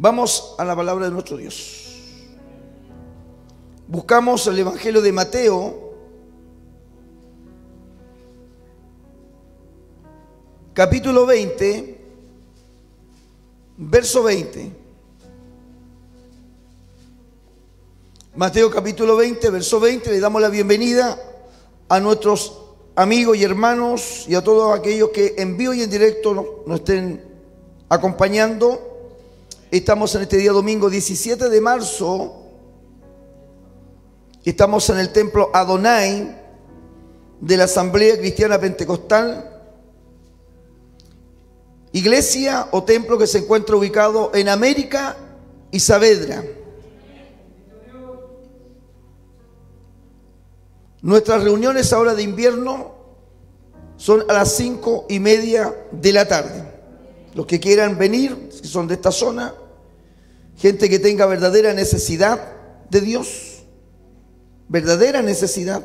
Vamos a la palabra de nuestro Dios. Buscamos el Evangelio de Mateo, capítulo 20, verso 20. Mateo capítulo 20, verso 20. Le damos la bienvenida a nuestros amigos y hermanos y a todos aquellos que en vivo y en directo nos estén acompañando. Estamos en este día domingo 17 de marzo. Estamos en el templo Adonai de la Asamblea Cristiana Pentecostal, iglesia o templo que se encuentra ubicado en América y Saavedra. Nuestras reuniones ahora de invierno son a las 5:30 de la tarde. Los que quieran venir, si son de esta zona, gente que tenga verdadera necesidad de Dios, verdadera necesidad,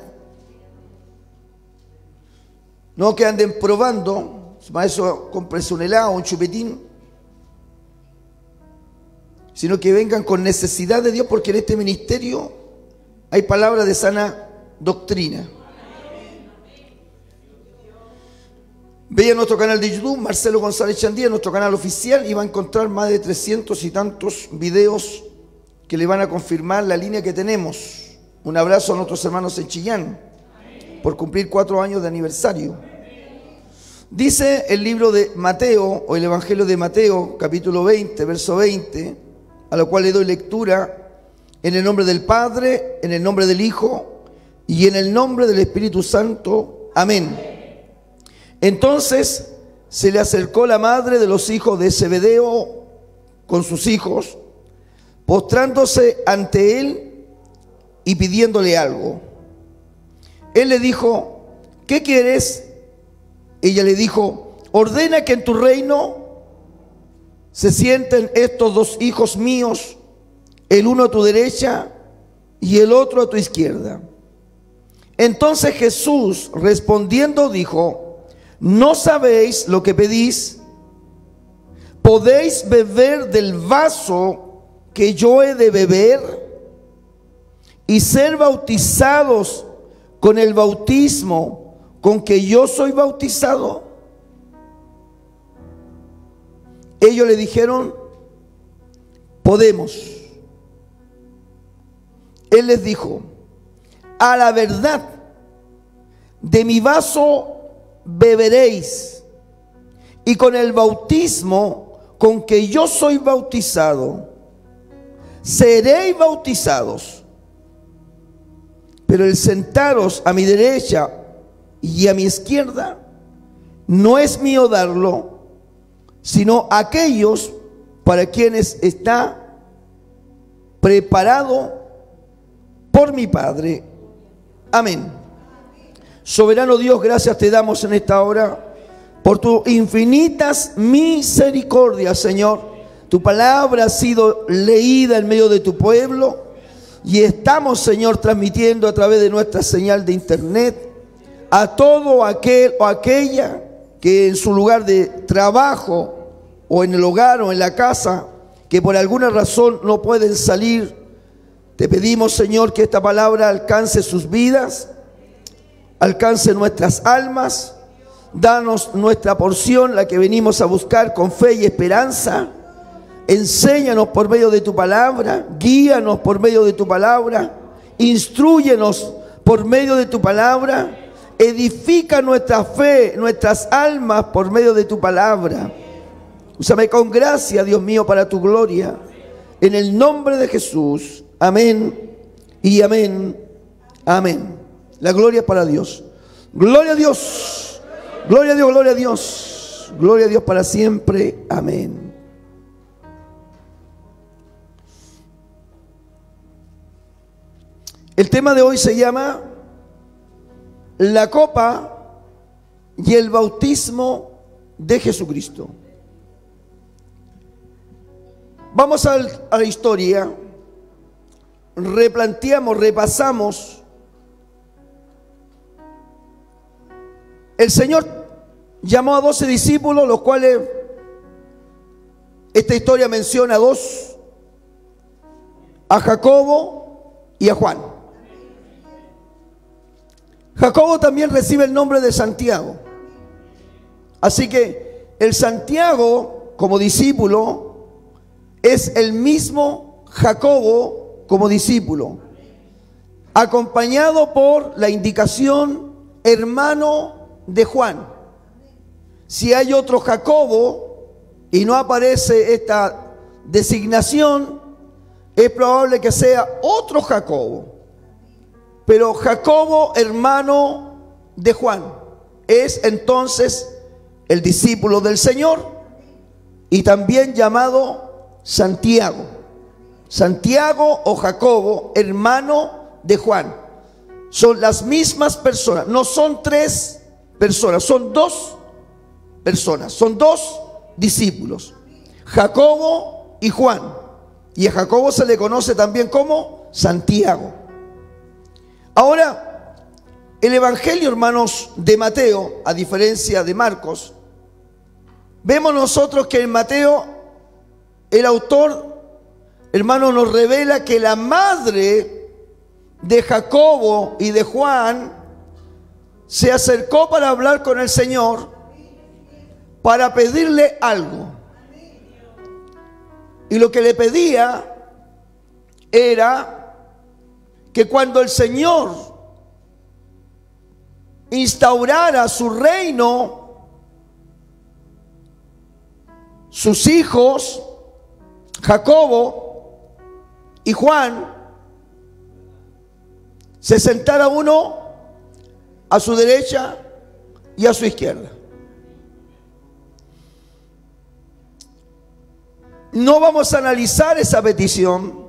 no que anden probando, para eso cómprese un helado, un chupetín, sino que vengan con necesidad de Dios, porque en este ministerio hay palabras de sana doctrina. Vean nuestro canal de YouTube, Marcelo González Chandía, nuestro canal oficial, y va a encontrar más de 300 y tantos videos que le van a confirmar la línea que tenemos. Un abrazo a nuestros hermanos en Chillán por cumplir 4 años de aniversario. Dice el libro de Mateo, o el Evangelio de Mateo, capítulo 20, verso 20, a lo cual le doy lectura: en el nombre del Padre, en el nombre del Hijo y en el nombre del Espíritu Santo. Amén. Entonces se le acercó la madre de los hijos de Zebedeo con sus hijos, postrándose ante él y pidiéndole algo. Él le dijo: ¿qué quieres? Ella le dijo: ordena que en tu reino se sienten estos 2 hijos míos, el uno a tu derecha y el otro a tu izquierda. Entonces Jesús respondiendo dijo: ¿no sabéis lo que pedís? ¿Podéis beber del vaso que yo he de beber y ser bautizados con el bautismo con que yo soy bautizado? Ellos le dijeron: podemos. Él les dijo: a la verdad, de mi vaso beberéis, y con el bautismo con que yo soy bautizado seréis bautizados. Pero el sentaros a mi derecha y a mi izquierda no es mío darlo, sino aquellos para quienes está preparado por mi Padre. Amén. Soberano Dios, gracias te damos en esta hora por tus infinitas misericordias, Señor. Tu palabra ha sido leída en medio de tu pueblo y estamos, Señor, transmitiendo a través de nuestra señal de internet a todo aquel o aquella que en su lugar de trabajo o en el hogar o en la casa, que por alguna razón no pueden salir. Te pedimos, Señor, que esta palabra alcance sus vidas, alcance nuestras almas. Danos nuestra porción, la que venimos a buscar con fe y esperanza. Enséñanos por medio de tu palabra, guíanos por medio de tu palabra, instrúyenos por medio de tu palabra, edifica nuestra fe, nuestras almas por medio de tu palabra. Úsame con gracia, Dios mío, para tu gloria, en el nombre de Jesús. Amén y amén. Amén. La gloria es para Dios. Gloria a Dios. Gloria a Dios, gloria a Dios. Gloria a Dios para siempre. Amén. El tema de hoy se llama la copa y el bautismo de Jesucristo. Vamos a la historia, replanteamos, repasamos. El Señor llamó a 12 discípulos, los cuales esta historia menciona a 2, a Jacobo y a Juan. Jacobo también recibe el nombre de Santiago. Así que el Santiago como discípulo es el mismo Jacobo como discípulo, acompañado por la indicación hermano de Juan. Si hay otro Jacobo y no aparece esta designación, es probable que sea otro Jacobo. Pero Jacobo, hermano de Juan, es entonces el discípulo del Señor y también llamado Santiago. Santiago o Jacobo, hermano de Juan. Son las mismas personas, no son tres personas, son dos personas, son dos discípulos, Jacobo y Juan. Y a Jacobo se le conoce también como Santiago. Ahora, el Evangelio, hermanos, de Mateo, a diferencia de Marcos, vemos nosotros que en Mateo el autor, hermano, nos revela que la madre de Jacobo y de Juan se acercó para hablar con el Señor, para pedirle algo. Y lo que le pedía era que cuando el Señor instaurara su reino, sus hijos, Jacobo y Juan, se sentara uno a su derecha y a su izquierda. No vamos a analizar esa petición,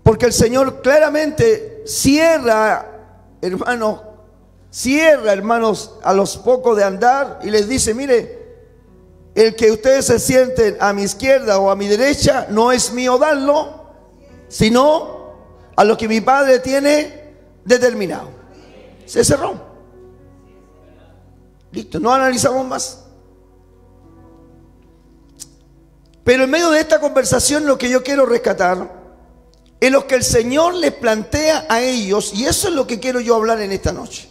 porque el Señor claramente cierra, hermanos, a los pocos de andar y les dice: mire, el que ustedes se sienten a mi izquierda o a mi derecha no es mío darlo, sino a lo que mi Padre tiene determinado. Se cerró. Listo, no analizamos más. Pero en medio de esta conversación lo que yo quiero rescatar es lo que el Señor les plantea a ellos, y eso es lo que quiero yo hablar en esta noche,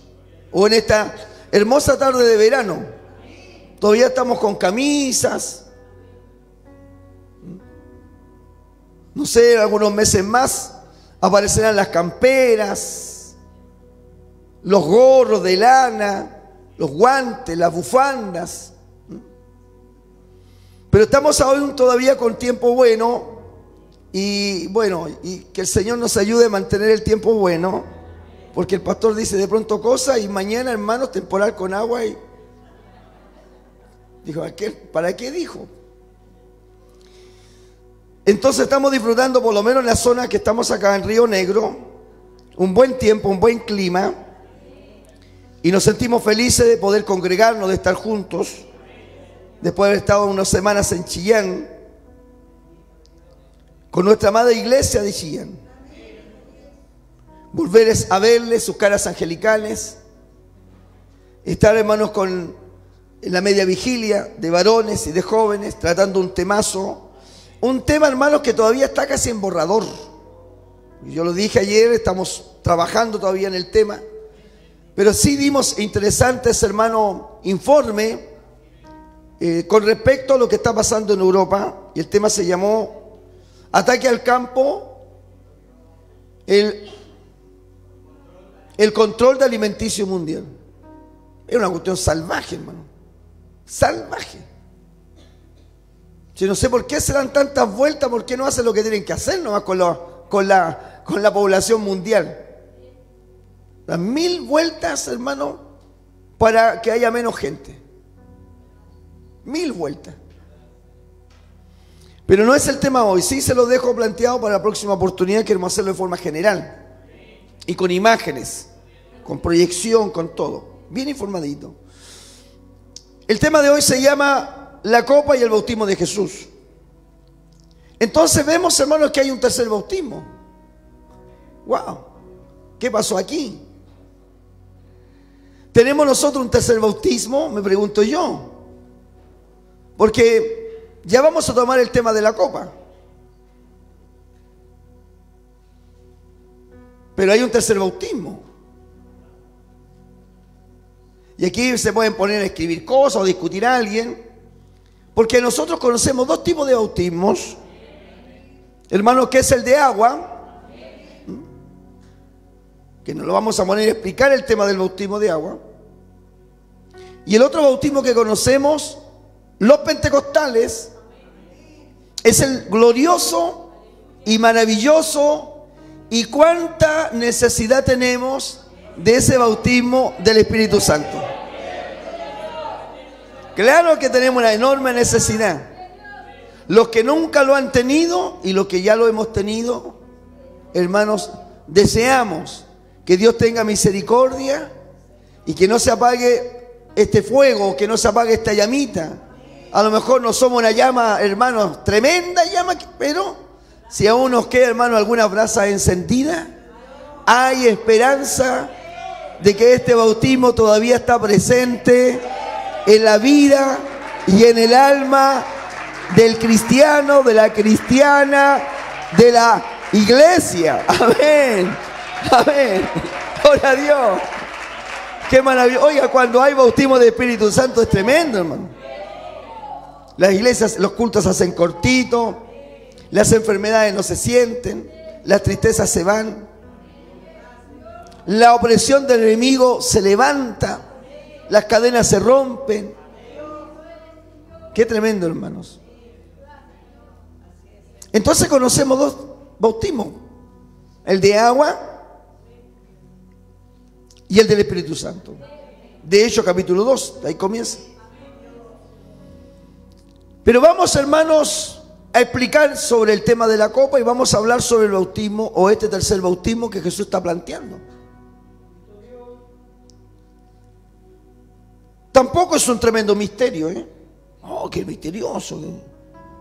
o en esta hermosa tarde de verano. Todavía estamos con camisas, no sé, algunos meses más aparecerán las camperas, los gorros de lana, los guantes, las bufandas. Pero estamos aún todavía con tiempo bueno, y que el Señor nos ayude a mantener el tiempo bueno, porque el pastor dice de pronto cosas y mañana, hermanos, temporal con agua. Y dijo: ¿para qué dijo? Entonces estamos disfrutando, por lo menos en la zona que estamos acá en Río Negro, un buen tiempo, un buen clima, y nos sentimos felices de poder congregarnos, de estar juntos, después de haber estado unas semanas en Chillán, con nuestra amada iglesia de Chillán. Volver a verles sus caras angelicales, estar, hermanos, en la media vigilia de varones y de jóvenes, tratando un temazo. Un tema, hermanos, que todavía está casi en borrador. Yo lo dije ayer, estamos trabajando todavía en el tema. Pero sí dimos interesantes, hermano, informe con respecto a lo que está pasando en Europa. Y el tema se llamó Ataque al campo, el control de alimenticio mundial. Es una cuestión salvaje, hermano. Salvaje. Yo no sé por qué se dan tantas vueltas, por qué no hacen lo que tienen que hacer nomás con la población mundial. Las 1000 vueltas, hermano, para que haya menos gente. 1000 vueltas. Pero no es el tema hoy. Sí se lo dejo planteado para la próxima oportunidad. Queremos hacerlo de forma general y con imágenes, con proyección, con todo, bien informadito. El tema de hoy se llama la copa y el bautismo de Jesús. Entonces vemos, hermanos, que hay un tercer bautismo. ¡Wow! ¿Qué pasó aquí? ¿Tenemos nosotros un tercer bautismo? Me pregunto yo. Porque ya vamos a tomar el tema de la copa. Pero hay un tercer bautismo. Y aquí se pueden poner a escribir cosas o discutir a alguien, porque nosotros conocemos dos tipos de bautismos, hermanos, que es el de agua, que no lo vamos a poner a explicar el tema del bautismo de agua, y el otro bautismo que conocemos los pentecostales es el glorioso y maravilloso, y cuánta necesidad tenemos de ese bautismo del Espíritu Santo. Claro que tenemos una enorme necesidad. Los que nunca lo han tenido y los que ya lo hemos tenido, hermanos, deseamos que Dios tenga misericordia y que no se apague este fuego, que no se apague esta llamita. A lo mejor no somos una llama, hermanos, tremenda llama, pero si aún nos queda, hermano, alguna brasa encendida, hay esperanza de que este bautismo todavía está presente en la vida y en el alma del cristiano, de la cristiana, de la iglesia. Amén. Amén. Gloria a Dios. Qué maravilloso. Oiga, cuando hay bautismo de Espíritu Santo es tremendo, hermano. Las iglesias, los cultos se hacen cortitos, las enfermedades no se sienten, las tristezas se van. La opresión del enemigo se levanta, las cadenas se rompen. Qué tremendo, hermanos. Entonces conocemos dos bautismos, el de agua y el del Espíritu Santo. De Hechos capítulo 2, ahí comienza. Pero vamos, hermanos, a explicar sobre el tema de la copa y vamos a hablar sobre el bautismo o este tercer bautismo que Jesús está planteando. Tampoco es un tremendo misterio, ¿eh? Oh, qué misterioso, ¿eh?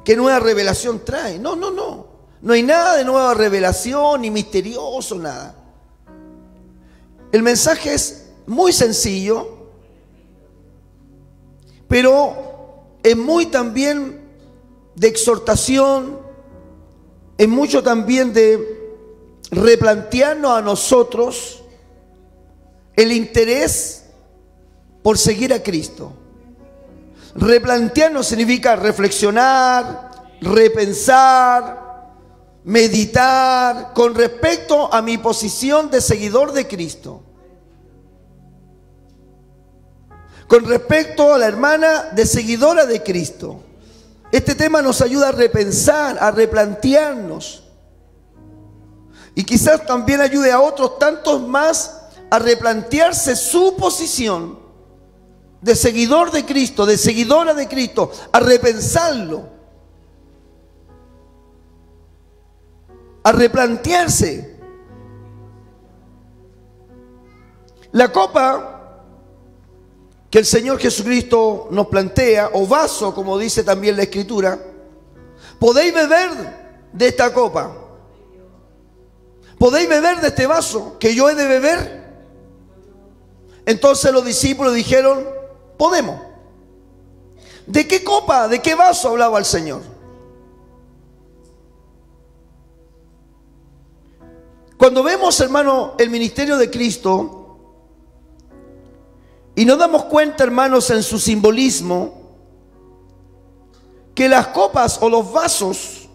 Qué nueva revelación trae. No, no, no. No hay nada de nueva revelación, ni misterioso, nada. El mensaje es muy sencillo, pero es muy también de exhortación, es mucho también de replantearnos a nosotros el interés por seguir a Cristo. Replantearnos significa reflexionar, repensar, meditar con respecto a mi posición de seguidor de Cristo, con respecto a la hermana de seguidora de Cristo. Este tema nos ayuda a repensar, a replantearnos, y quizás también ayude a otros tantos más a replantearse su posición de seguidor de Cristo, de seguidora de Cristo, a repensarlo, a replantearse. La copa que el Señor Jesucristo nos plantea, o vaso, como dice también la Escritura, podéis beber de esta copa, podéis beber de este vaso que yo he de beber. Entonces los discípulos dijeron: podemos. ¿De qué copa, de qué vaso hablaba el Señor? Cuando vemos, hermano, el ministerio de Cristo y nos damos cuenta, hermanos, en su simbolismo, que las copas o los vasos,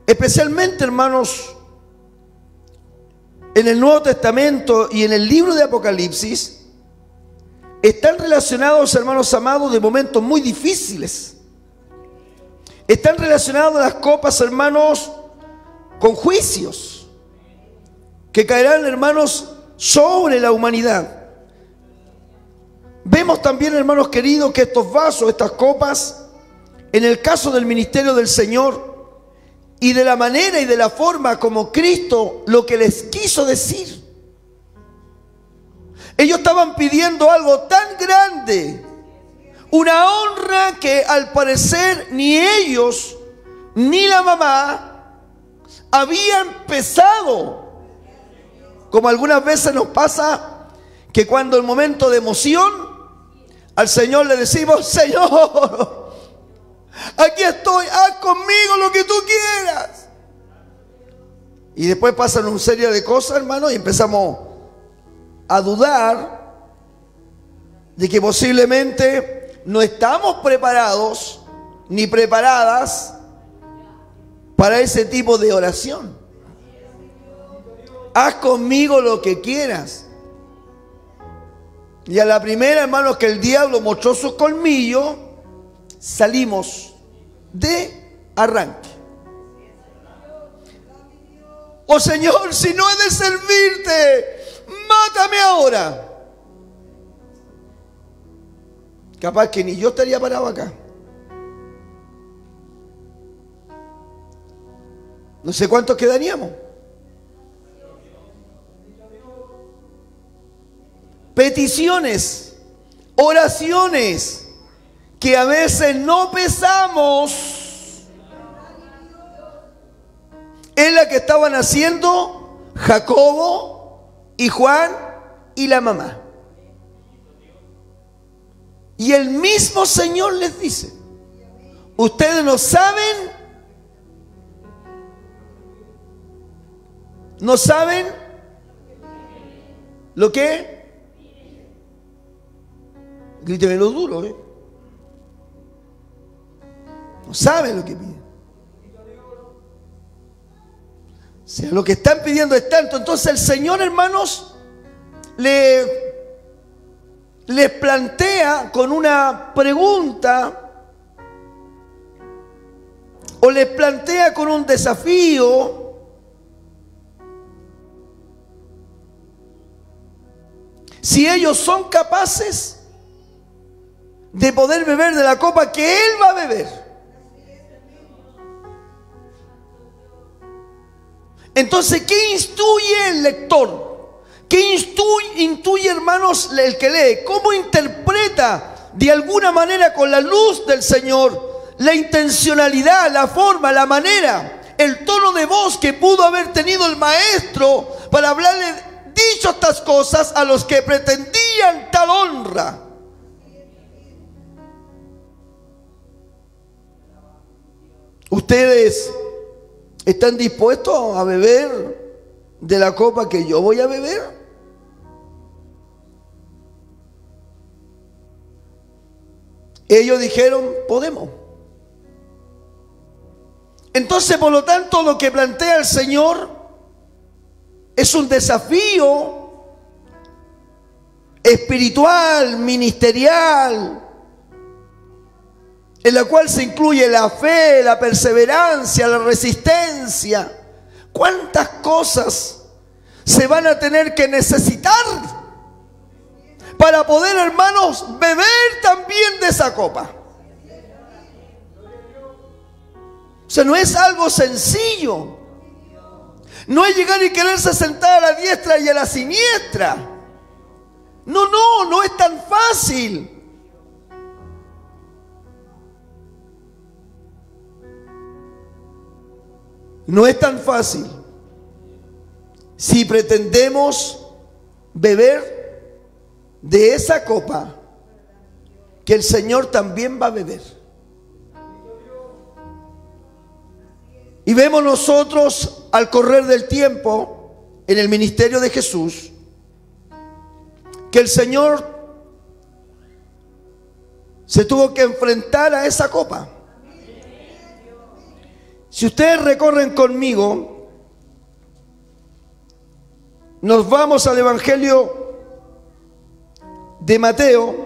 especialmente, hermanos, en el Nuevo Testamento y en el libro de Apocalipsis, están relacionados, hermanos amados, de momentos muy difíciles. Están relacionados las copas, hermanos, con juicios que caerán, hermanos, sobre la humanidad. Vemos también, hermanos queridos, que estos vasos, estas copas, en el caso del ministerio del Señor y de la manera y de la forma como Cristo lo que les quiso decir, ellos estaban pidiendo algo tan grande, una honra que al parecer ni ellos ni la mamá habían pesado. Como algunas veces nos pasa que cuando el momento de emoción al Señor le decimos: Señor, aquí estoy, haz conmigo lo que tú quieras. Y después pasan una serie de cosas, hermano, y empezamos a dudar de que posiblemente no estamos preparados ni preparadas para ese tipo de oración. Haz conmigo lo que quieras. Y a la primera, hermano, que el diablo mostró sus colmillos, salimos de arranque. Oh Señor, si no he de servirte, mátame ahora. Capaz que ni yo estaría parado acá. No sé cuántos quedaríamos. Peticiones, oraciones que a veces no pesamos, es la que estaban haciendo Jacobo y Juan y la mamá. Y el mismo Señor les dice: ustedes no saben lo que. Grítemelo duro, no saben lo que piden. O sea, lo que están pidiendo es tanto. Entonces el Señor, hermanos, les plantea con una pregunta, o les plantea con un desafío. Si ellos son capaces de poder beber de la copa que Él va a beber. Entonces, ¿qué instruye el lector? ¿Qué intuye, hermanos, el que lee? ¿Cómo interpreta de alguna manera con la luz del Señor la intencionalidad, la forma, la manera, el tono de voz que pudo haber tenido el maestro para hablarle dicho estas cosas a los que pretendían tal honra? ¿Ustedes están dispuestos a beber de la copa que yo voy a beber? Ellos dijeron: podemos. Entonces, por lo tanto, lo que plantea el Señor es un desafío espiritual, ministerial, en la cual se incluye la fe, la perseverancia, la resistencia. ¿Cuántas cosas se van a tener que necesitar para poder, hermanos, beber también de esa copa? O sea, no es algo sencillo. No es llegar y quererse sentar a la diestra y a la siniestra. No es tan fácil. No es tan fácil si pretendemos beber de esa copa que el Señor también va a beber. Y vemos nosotros al correr del tiempo en el ministerio de Jesús que el Señor se tuvo que enfrentar a esa copa. Si ustedes recorren conmigo, nos vamos al Evangelio de Mateo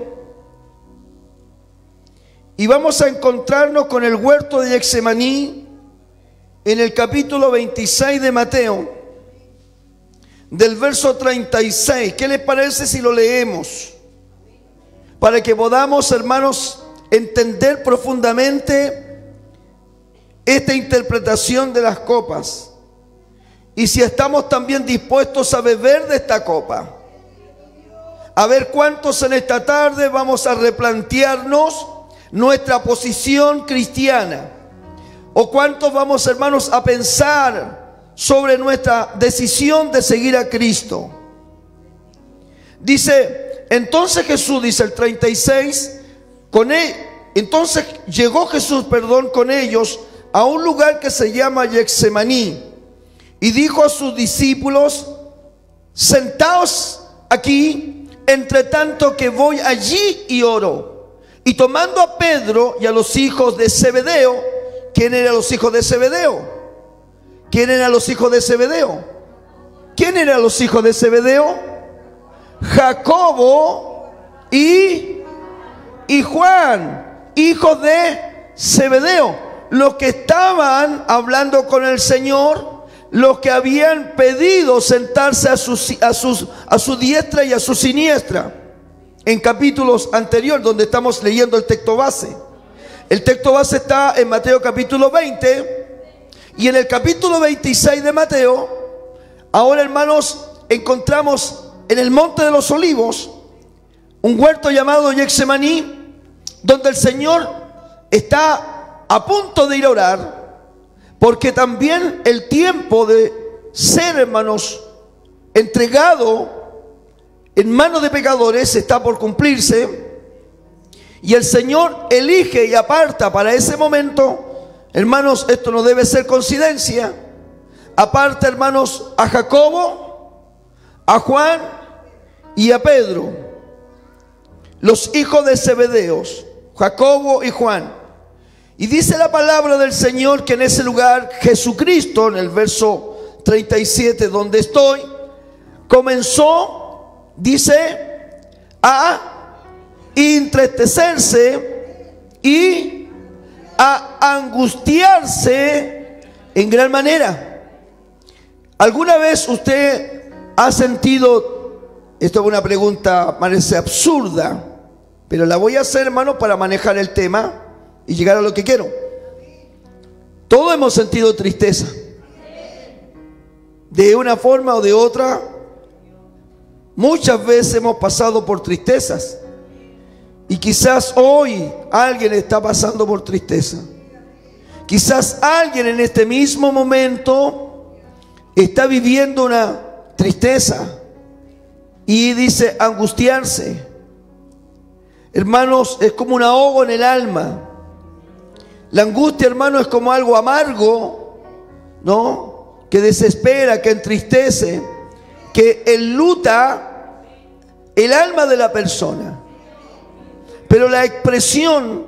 y vamos a encontrarnos con el huerto de Getsemaní en el capítulo 26 de Mateo, del verso 36. ¿Qué les parece si lo leemos? Para que podamos, hermanos, entender profundamente esta interpretación de las copas, y si estamos también dispuestos a beber de esta copa. A ver cuántos en esta tarde vamos a replantearnos nuestra posición cristiana, o cuántos vamos, hermanos, a pensar sobre nuestra decisión de seguir a Cristo. Dice, entonces Jesús, dice el 36, entonces llegó Jesús, con ellos a un lugar que se llama Getsemaní, y dijo a sus discípulos: sentaos aquí, entre tanto que voy allí y oro. Y tomando a Pedro y a los hijos de Zebedeo. ¿Quién eran los hijos de Zebedeo? ¿Quién eran los hijos de Zebedeo? ¿Quién eran los hijos de Zebedeo? Jacobo y Juan, hijos de Zebedeo, los que estaban hablando con el Señor, los que habían pedido sentarse a su diestra y a su siniestra, en capítulos anteriores, donde estamos leyendo el texto base. El texto base está en Mateo capítulo 20, y en el capítulo 26 de Mateo, ahora, hermanos, encontramos en el Monte de los Olivos un huerto llamado Getsemaní, donde el Señor está a punto de ir a orar, porque también el tiempo de ser, hermanos, entregado en manos de pecadores está por cumplirse, y el Señor elige y aparta para ese momento, hermanos, esto no debe ser coincidencia, aparta, hermanos, a Jacobo, a Juan y a Pedro, los hijos de Zebedeos, Jacobo y Juan. Y dice la palabra del Señor que en ese lugar Jesucristo, en el verso 37 donde estoy, comenzó, dice, a entristecerse y a angustiarse en gran manera. ¿Alguna vez usted ha sentido, esto es una pregunta, parece absurda, pero la voy a hacer, hermano, para manejar el tema y llegar a lo que quiero? Todos hemos sentido tristeza, de una forma o de otra. Muchas veces hemos pasado por tristezas, y quizás hoy alguien está pasando por tristeza. Quizás alguien en este mismo momento está viviendo una tristeza y dice angustiarse. Hermanos, es como un ahogo en el alma. La angustia, hermano, es como algo amargo, ¿no? Que desespera, que entristece, que enluta el alma de la persona. Pero la expresión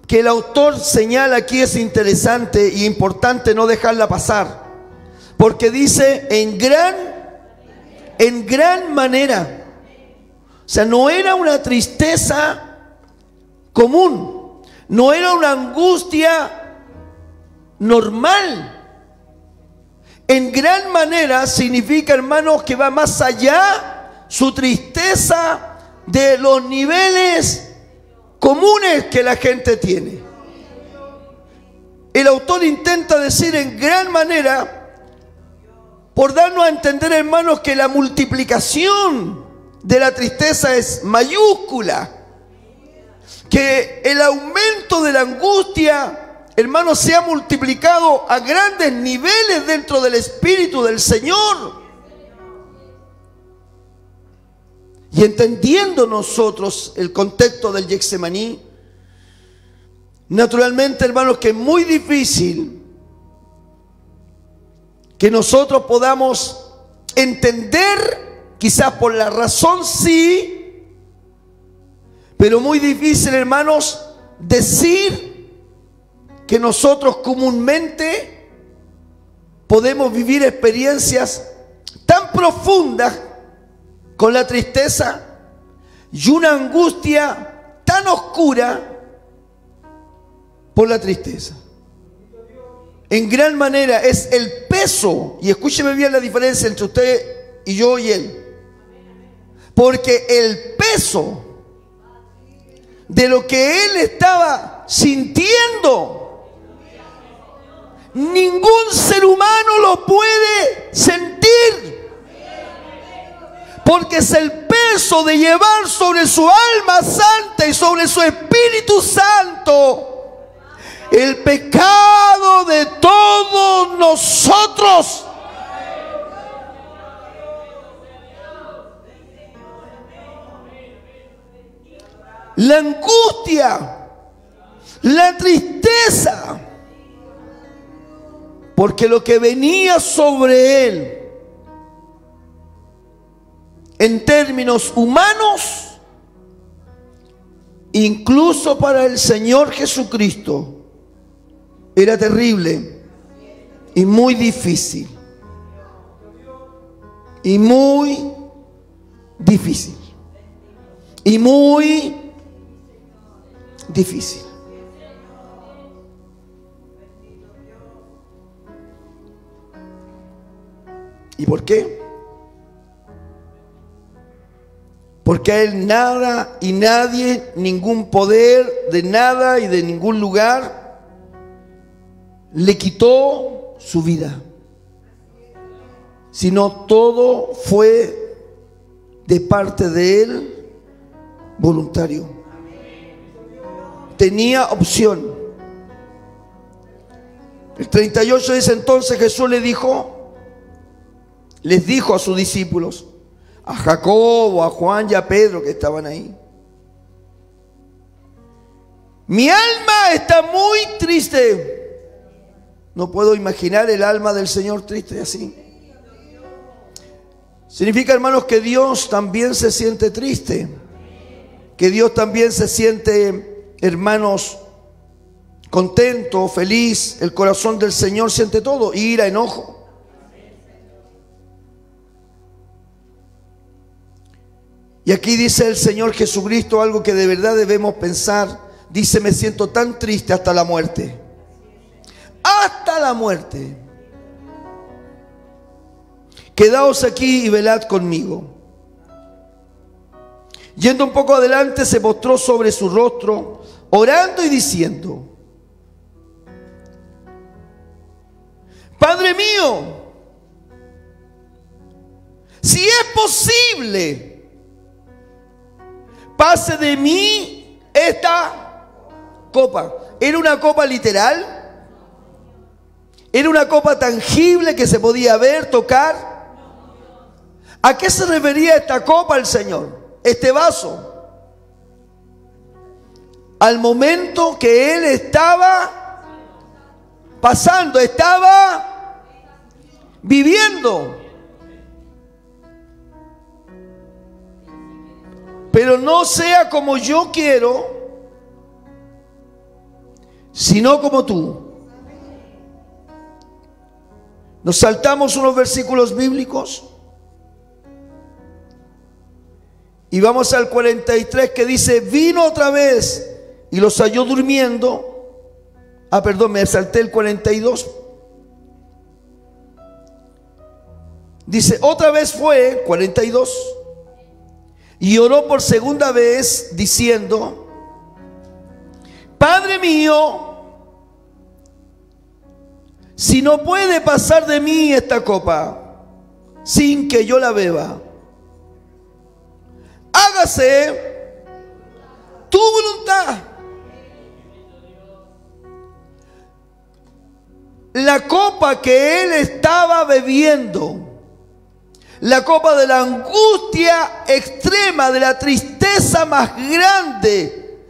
que el autor señala aquí es interesante y importante no dejarla pasar, porque dice en gran manera. O sea, no era una tristeza común, no era una angustia normal. En gran manera significa, hermanos, que va más allá su tristeza de los niveles comunes que la gente tiene. El autor intenta decir en gran manera, por darnos a entender, hermanos, que la multiplicación de la tristeza es mayúscula, que el aumento de la angustia, hermanos, se ha multiplicado a grandes niveles dentro del Espíritu del Señor. Y entendiendo nosotros el contexto del Getsemaní, naturalmente, hermanos, que es muy difícil que nosotros podamos entender, quizás por la razón sí, pero muy difícil, hermanos, decir que nosotros comúnmente podemos vivir experiencias tan profundas con la tristeza y una angustia tan oscura por la tristeza. En gran manera es el peso, y escúcheme bien la diferencia entre usted y yo y él, porque el peso de lo que él estaba sintiendo, ningún ser humano lo puede sentir, porque es el peso de llevar sobre su alma santa y sobre su Espíritu Santo el pecado de todos nosotros. La angustia, la tristeza por Porque lo que venía sobre él, en términos humanos, incluso para el Señor Jesucristo, era terrible y muy difícil. Y muy difícil. Y muy difícil. ¿Y por qué? Porque a él nada y nadie, ningún poder de nada y de ningún lugar le quitó su vida, sino todo fue de parte de él voluntario. Tenía opción. El 38 dice: entonces Jesús les dijo a sus discípulos, a Jacobo, a Juan y a Pedro que estaban ahí: mi alma está muy triste. No puedo imaginar el alma del Señor triste así. Significa, hermanos, que Dios también se siente triste, que Dios también se siente, hermanos, contento, feliz. El corazón del Señor siente todo: ira, enojo. Y aquí dice el Señor Jesucristo algo que de verdad debemos pensar. Dice: me siento tan triste hasta la muerte. Hasta la muerte. Quedaos aquí y velad conmigo. Yendo un poco adelante, se postró sobre su rostro, orando y diciendo: Padre mío, si es posible, pase de mí esta copa. ¿Era una copa literal? ¿Era una copa tangible que se podía ver, tocar? ¿A qué se refería esta copa el Señor? Este vaso. Al momento que Él estaba pasando, estaba viviendo. Pero no sea como yo quiero, sino como tú. Nos saltamos unos versículos bíblicos y vamos al 43, que dice: vino otra vez y los halló durmiendo. Perdón, me salté el 42. Dice: otra vez fue, 42, y oró por segunda vez diciendo: Padre mío, si no puede pasar de mí esta copa sin que yo la beba, hágase tu voluntad. La copa que él estaba bebiendo, la copa de la angustia extrema, de la tristeza más grande,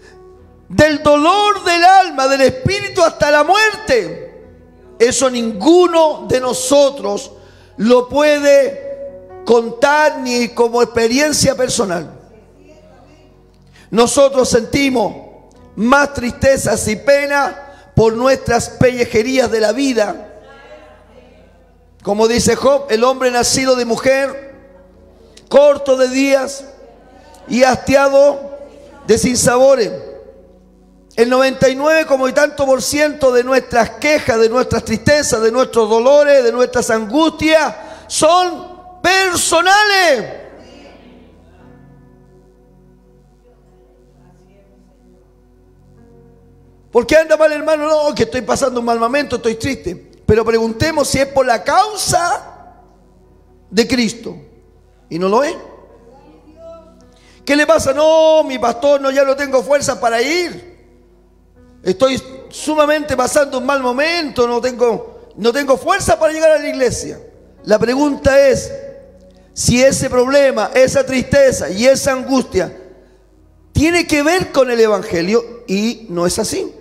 del dolor del alma, del espíritu hasta la muerte, eso ninguno de nosotros lo puede contar ni como experiencia personal. Nosotros sentimos más tristezas y pena por nuestras pellejerías de la vida. Como dice Job: el hombre nacido de mujer, corto de días y hastiado de sinsabores. El 99 como y tanto % de nuestras quejas, de nuestras tristezas, de nuestros dolores, de nuestras angustias son personales. ¿Por qué anda mal, hermano? No, que estoy pasando un mal momento, estoy triste. Pero preguntemos si es por la causa de Cristo. Y no lo es. ¿Qué le pasa? No, mi pastor, no, ya no tengo fuerza para ir. Estoy sumamente pasando un mal momento, no tengo fuerza para llegar a la iglesia. La pregunta es si ese problema, esa tristeza y esa angustia tiene que ver con el Evangelio, y no es así.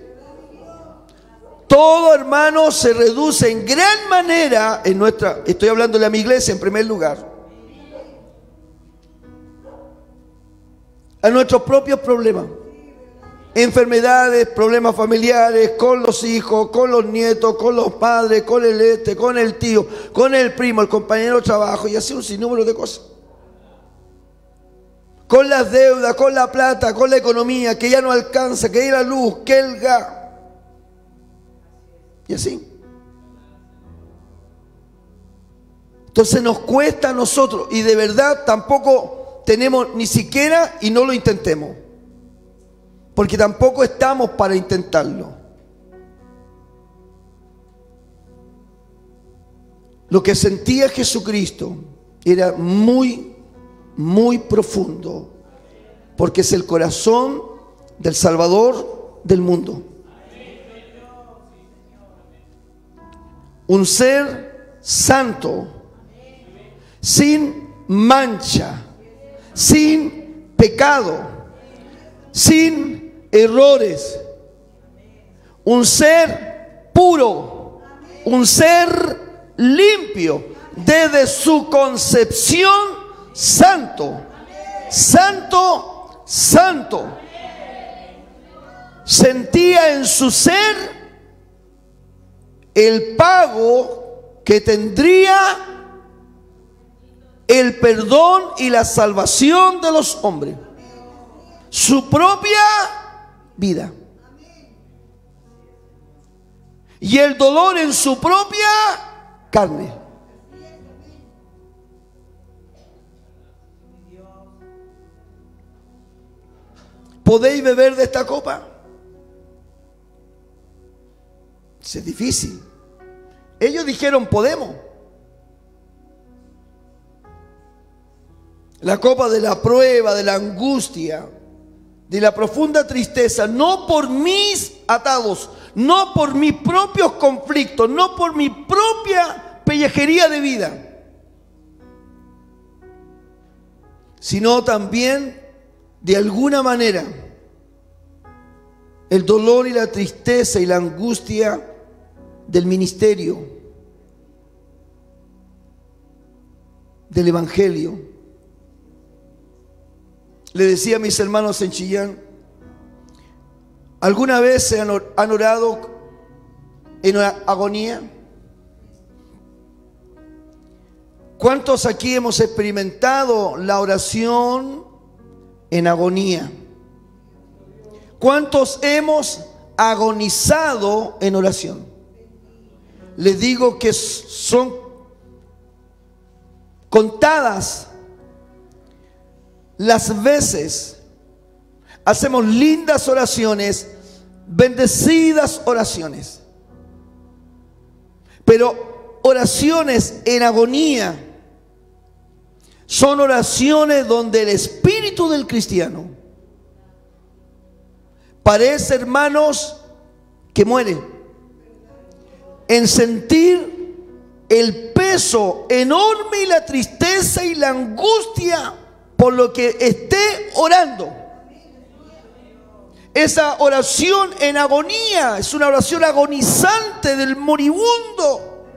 Todo, hermano, se reduce en gran manera en nuestra, estoy hablándole a mi iglesia en primer lugar, a nuestros propios problemas, enfermedades, problemas familiares, con los hijos, con los nietos, con los padres, con el con el tío, con el primo, el compañero de trabajo, y así un sinnúmero de cosas. Con las deudas, con la plata, con la economía, que ya no alcanza, que hay la luz, que el gas. Y así. Entonces nos cuesta a nosotros, y de verdad tampoco tenemos ni siquiera, y no lo intentemos, porque tampoco estamos para intentarlo. Lo que sentía Jesucristo era muy, muy profundo, porque es el corazón del Salvador del mundo. Un ser santo, sin mancha, sin pecado, sin errores. Un ser puro, un ser limpio, desde su concepción, santo, santo, santo. Sentía en su ser el pago que tendría el perdón y la salvación de los hombres, su propia vida y el dolor en su propia carne. ¿Podéis beber de esta copa? Es difícil. Ellos dijeron podemos. La copa de la prueba, de la angustia, de la profunda tristeza, no por mis atados, no por mis propios conflictos, no por mi propia pellejería de vida, sino también de alguna manera el dolor y la tristeza y la angustia del ministerio, del evangelio. Le decía a mis hermanos en Chillán, ¿alguna vez se han orado en agonía? ¿Cuántos aquí hemos experimentado la oración en agonía? ¿Cuántos hemos agonizado en oración? Les digo que son contadas las veces hacemos lindas oraciones, bendecidas oraciones, pero oraciones en agonía son oraciones donde el espíritu del cristiano parece, hermanos, que muere en sentir el peso enorme y la tristeza y la angustia por lo que esté orando. Esa oración en agonía es una oración agonizante del moribundo,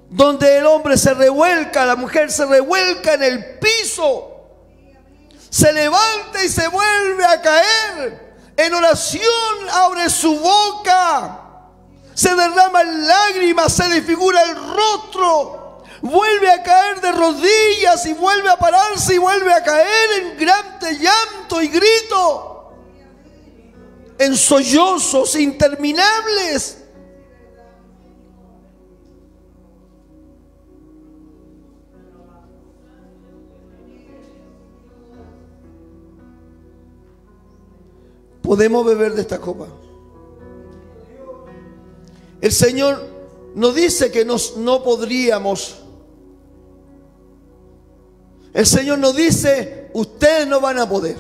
donde el hombre se revuelca, la mujer se revuelca en el piso, se levanta y se vuelve a caer. En oración abre su boca, se derraman lágrimas, se desfigura el rostro, vuelve a caer de rodillas y vuelve a pararse y vuelve a caer en grande llanto y grito, en sollozos interminables. Podemos beber de esta copa. El Señor nos dice que no podríamos. El Señor nos dice, ustedes no van a poder.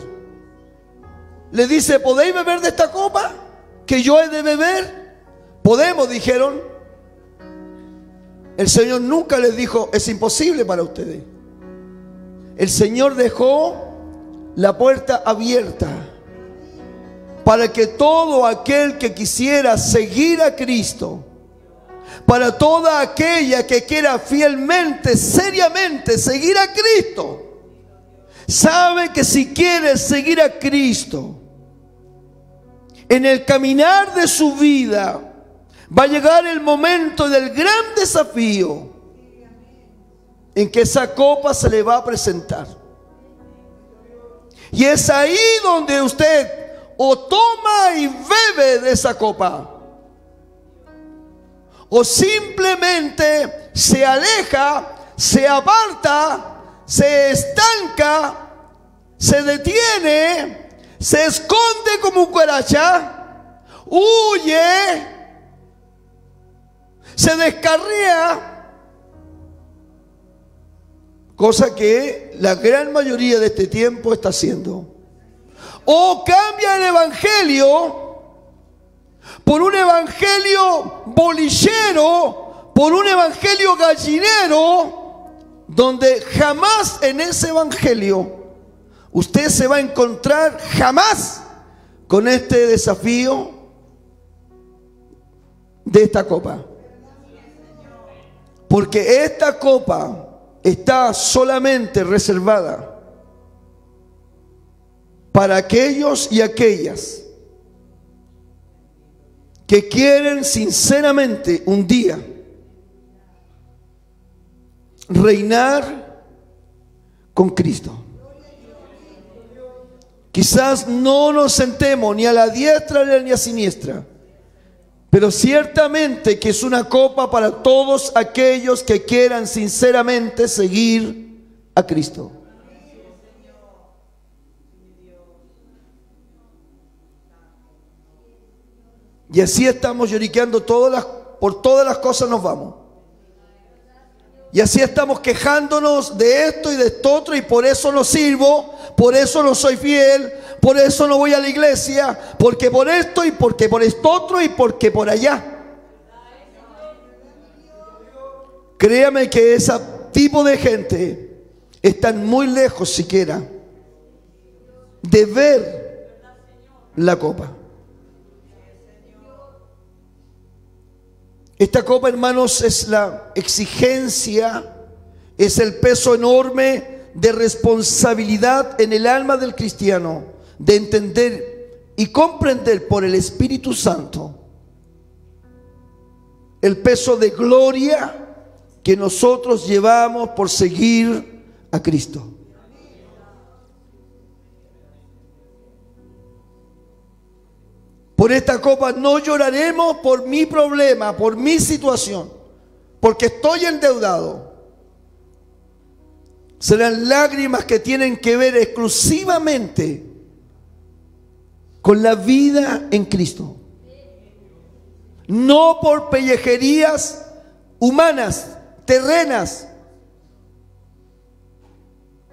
Le dice, ¿podéis beber de esta copa que yo he de beber? Podemos, dijeron. El Señor nunca les dijo, es imposible para ustedes. El Señor dejó la puerta abierta para que todo aquel que quisiera seguir a Cristo, para toda aquella que quiera fielmente, seriamente seguir a Cristo, sabe que si quiere seguir a Cristo, en el caminar de su vida va a llegar el momento del gran desafío en que esa copa se le va a presentar. Y es ahí donde usted o toma y bebe de esa copa, o simplemente se aleja, se aparta, se estanca, se detiene, se esconde como un cucaracha, huye, se descarría, cosa que la gran mayoría de este tiempo está haciendo. O cambia el evangelio por un evangelio bolillero, por un evangelio gallinero, donde jamás en ese evangelio usted se va a encontrar jamás con este desafío de esta copa. Porque esta copa está solamente reservada para aquellos y aquellas que quieren sinceramente un día reinar con Cristo. Quizás no nos sentemos ni a la diestra ni a la siniestra, pero ciertamente que es una copa para todos aquellos que quieran sinceramente seguir a Cristo. Y así estamos lloriqueando por todas las cosas nos vamos. Y así estamos quejándonos de esto y de esto otro, y por eso no sirvo, por eso no soy fiel, por eso no voy a la iglesia, porque por esto y porque por esto otro y porque por allá. Créame que ese tipo de gente están muy lejos siquiera de ver la copa. Esta copa, hermanos, es la exigencia, es el peso enorme de responsabilidad en el alma del cristiano, de entender y comprender por el Espíritu Santo el peso de gloria que nosotros llevamos por seguir a Cristo. Por esta copa no lloraremos por mi problema, por mi situación, porque estoy endeudado. Serán lágrimas que tienen que ver exclusivamente con la vida en Cristo. No por pellejerías humanas, terrenas,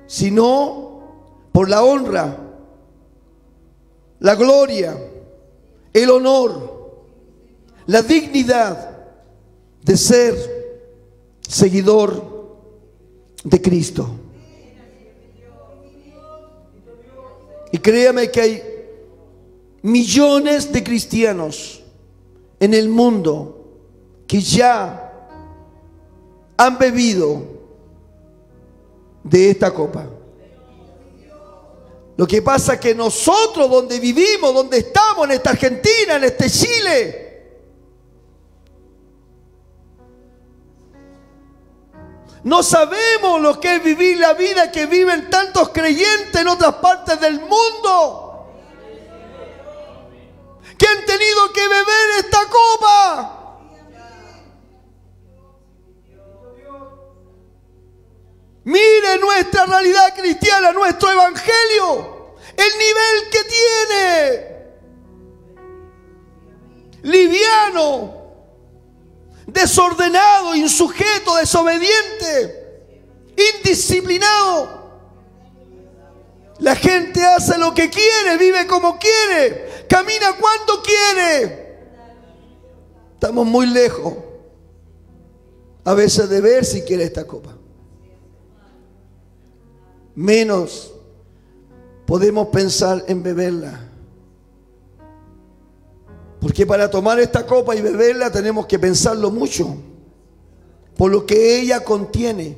sino por la honra, la gloria, el honor, la dignidad de ser seguidor de Cristo. Y créame que hay millones de cristianos en el mundo que ya han bebido de esta copa. Lo que pasa es que nosotros, donde vivimos, donde estamos, en esta Argentina, en este Chile, no sabemos lo que es vivir la vida que viven tantos creyentes en otras partes del mundo, que han tenido que beber esta copa. Mire nuestra realidad cristiana, nuestro evangelio, el nivel que tiene. Liviano, desordenado, insujeto, desobediente, indisciplinado. La gente hace lo que quiere, vive como quiere, camina cuando quiere. Estamos muy lejos a veces de ver siquiera esta copa. Menos podemos pensar en beberla. Porque para tomar esta copa y beberla tenemos que pensarlo mucho, por lo que ella contiene.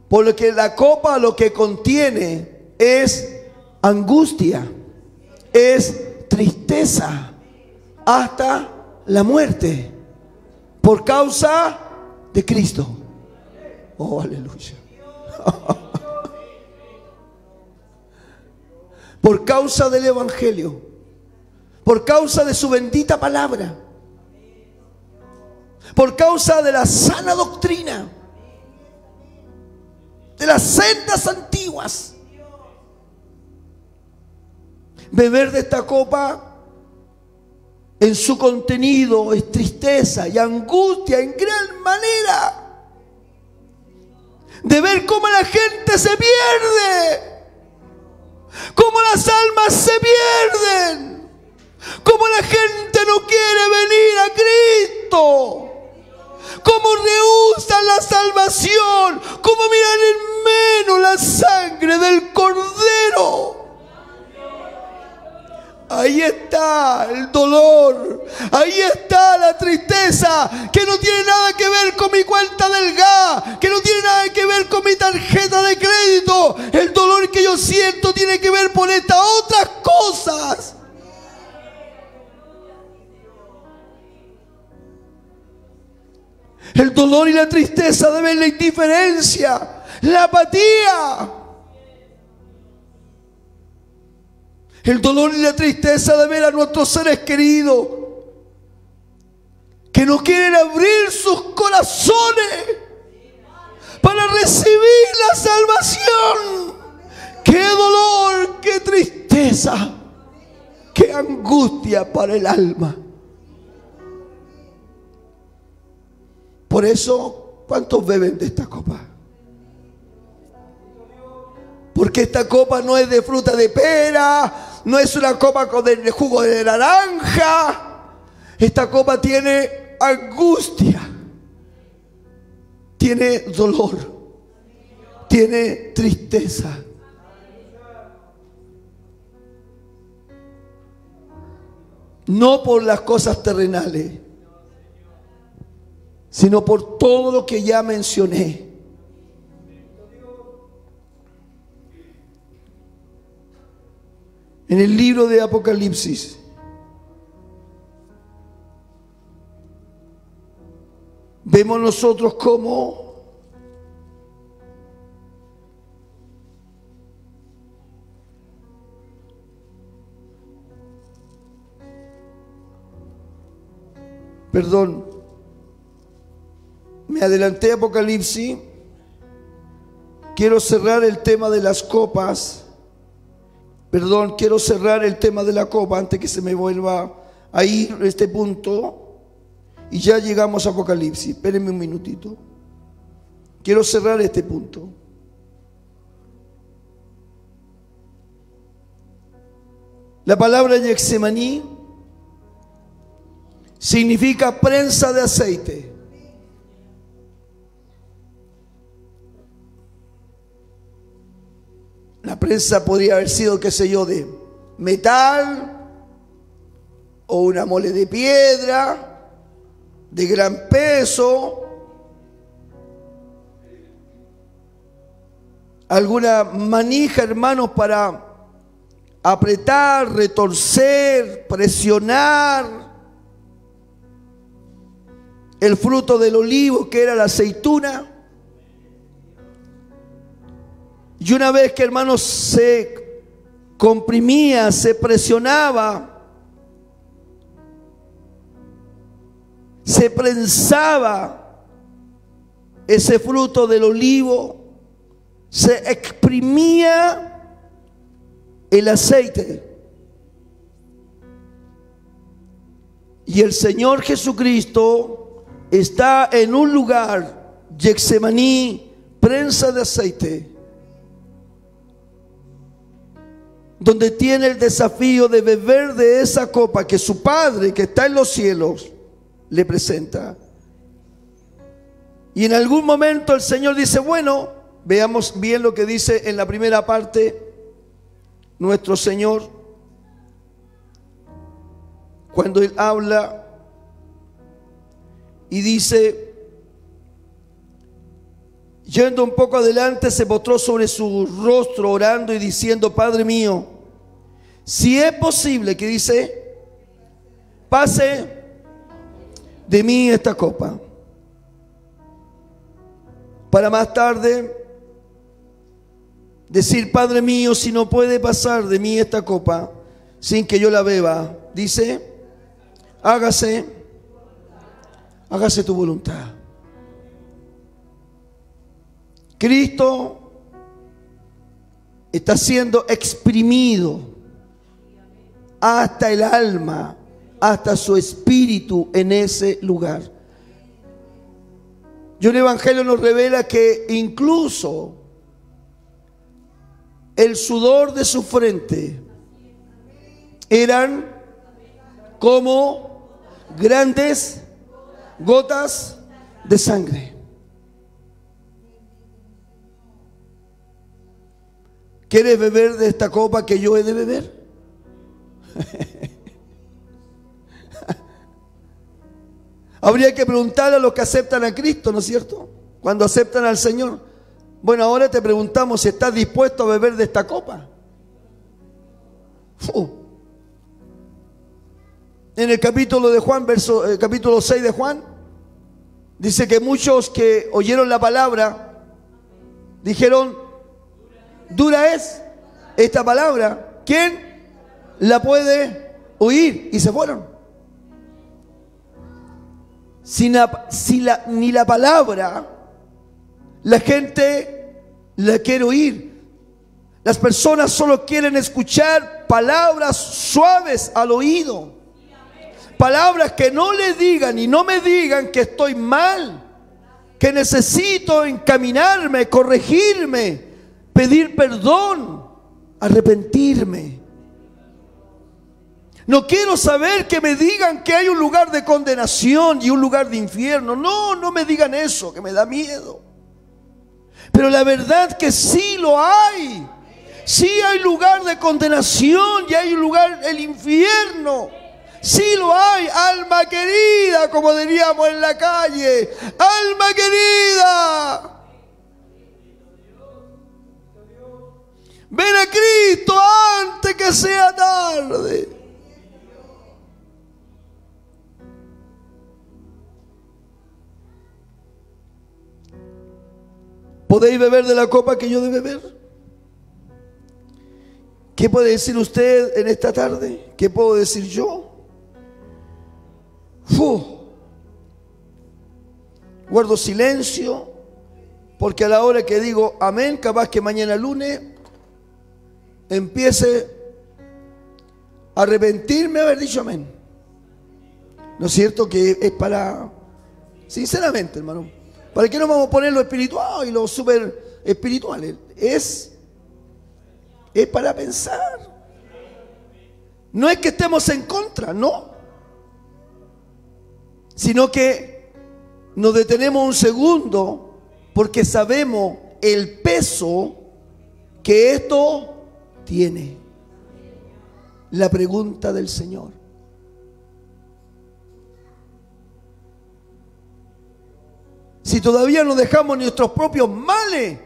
Por lo que la copa lo que contiene es angustia, es tristeza, hasta la muerte, por causa de Cristo. Oh, aleluya. Por causa del Evangelio, por causa de su bendita palabra, por causa de la sana doctrina, de las sendas antiguas. Beber de esta copa en su contenido es tristeza y angustia en gran manera, de ver cómo la gente se pierde, cómo las almas se pierden, cómo la gente no quiere venir a Cristo, cómo rehusan la salvación, cómo miran en menos la sangre del Cordero. Ahí está el dolor, ahí está la tristeza, que no tiene nada que ver con mi cuenta del gas, que no tiene nada que ver con mi tarjeta de crédito. El dolor que yo siento tiene que ver por estas otras cosas. El dolor y la tristeza de ver la indiferencia, la apatía. El dolor y la tristeza de ver a nuestros seres queridos que no quieren abrir sus corazones para recibir la salvación. ¡Qué dolor, qué tristeza, qué angustia para el alma! Por eso, ¿cuántos beben de esta copa? Porque esta copa no es de fruta de pera, no es una copa con el jugo de naranja. Esta copa tiene angustia, tiene dolor, tiene tristeza. No por las cosas terrenales, sino por todo lo que ya mencioné. En el libro de Apocalipsis, vemos nosotros cómo me adelanté a Apocalipsis. Quiero cerrar el tema de las copas. Quiero cerrar el tema de la copa antes que se me vuelva a ir este punto. Y ya llegamos a Apocalipsis. Espérenme un minutito. Quiero cerrar este punto. La palabra Getsemaní significa prensa de aceite. La prensa podría haber sido, qué sé yo, de metal o una mole de piedra de gran peso, alguna manija, hermanos, para apretar, retorcer, presionar el fruto del olivo, que era la aceituna. Y una vez que, hermanos, se comprimía, se presionaba, se prensaba ese fruto del olivo, se exprimía el aceite. Y el Señor Jesucristo está en un lugar, Getsemaní, prensa de aceite, donde tiene el desafío de beber de esa copa que su Padre, que está en los cielos, le presenta. Y en algún momento el Señor dice, bueno, veamos bien lo que dice en la primera parte nuestro Señor. cuando él habla y dice, yendo un poco adelante, se postró sobre su rostro orando y diciendo, Padre mío, si es posible, que dice, pase de mí esta copa. Para más tarde decir, Padre mío, si no puede pasar de mí esta copa sin que yo la beba, dice, hágase tu voluntad. Cristo está siendo exprimido hasta el alma, hasta su espíritu en ese lugar. Y un evangelio nos revela que incluso el sudor de su frente eran como grandes gotas de sangre. ¿Quieres beber de esta copa que yo he de beber? Habría que preguntarle a los que aceptan a Cristo, ¿no es cierto? Cuando aceptan al Señor. Bueno, ahora te preguntamos si estás dispuesto a beber de esta copa. En el capítulo de Juan, capítulo 6 de Juan, dice que muchos que oyeron la palabra dijeron, dura es esta palabra, ¿quién la puede oír? Y se fueron. Ni la palabra la gente la quiere oír. Las personas solo quieren escuchar palabras suaves al oído, palabras que no le digan y no me digan que estoy mal, que necesito encaminarme, corregirme, pedir perdón, arrepentirme. No quiero saber que me digan que hay un lugar de condenación y un lugar de infierno. No, no me digan eso, que me da miedo. Pero la verdad que sí lo hay. Sí hay lugar de condenación y hay un lugar, el infierno. Sí lo hay, alma querida, como diríamos en la calle. Alma querida, ven a Cristo antes que sea tarde. ¿Podéis beber de la copa que yo de beber? ¿Qué puede decir usted en esta tarde? ¿Qué puedo decir yo? Guardo silencio, porque a la hora que digo amén, capaz que mañana lunes empiece a arrepentirme de haber dicho amén. ¿No es cierto que es para, sinceramente, hermano, para qué nos vamos a poner lo espiritual y lo súper espiritual? Es para pensar. No es que estemos en contra, no, sino que nos detenemos un segundo porque sabemos el peso que esto tiene. La pregunta del Señor: si todavía no dejamos nuestros propios males,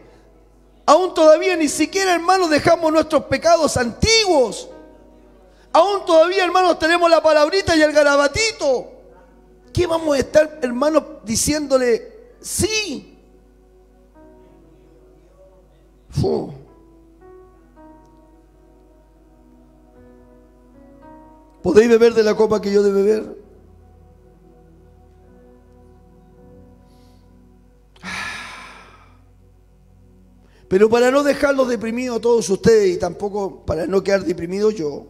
aún todavía ni siquiera, hermanos, dejamos nuestros pecados antiguos, aún todavía, hermanos, tenemos la palabrita y el garabatito, ¿qué vamos a estar, hermanos, diciéndole sí? ¿Podéis beber de la copa que yo de beber? Pero para no dejarlos deprimidos a todos ustedes y tampoco para no quedar deprimido yo,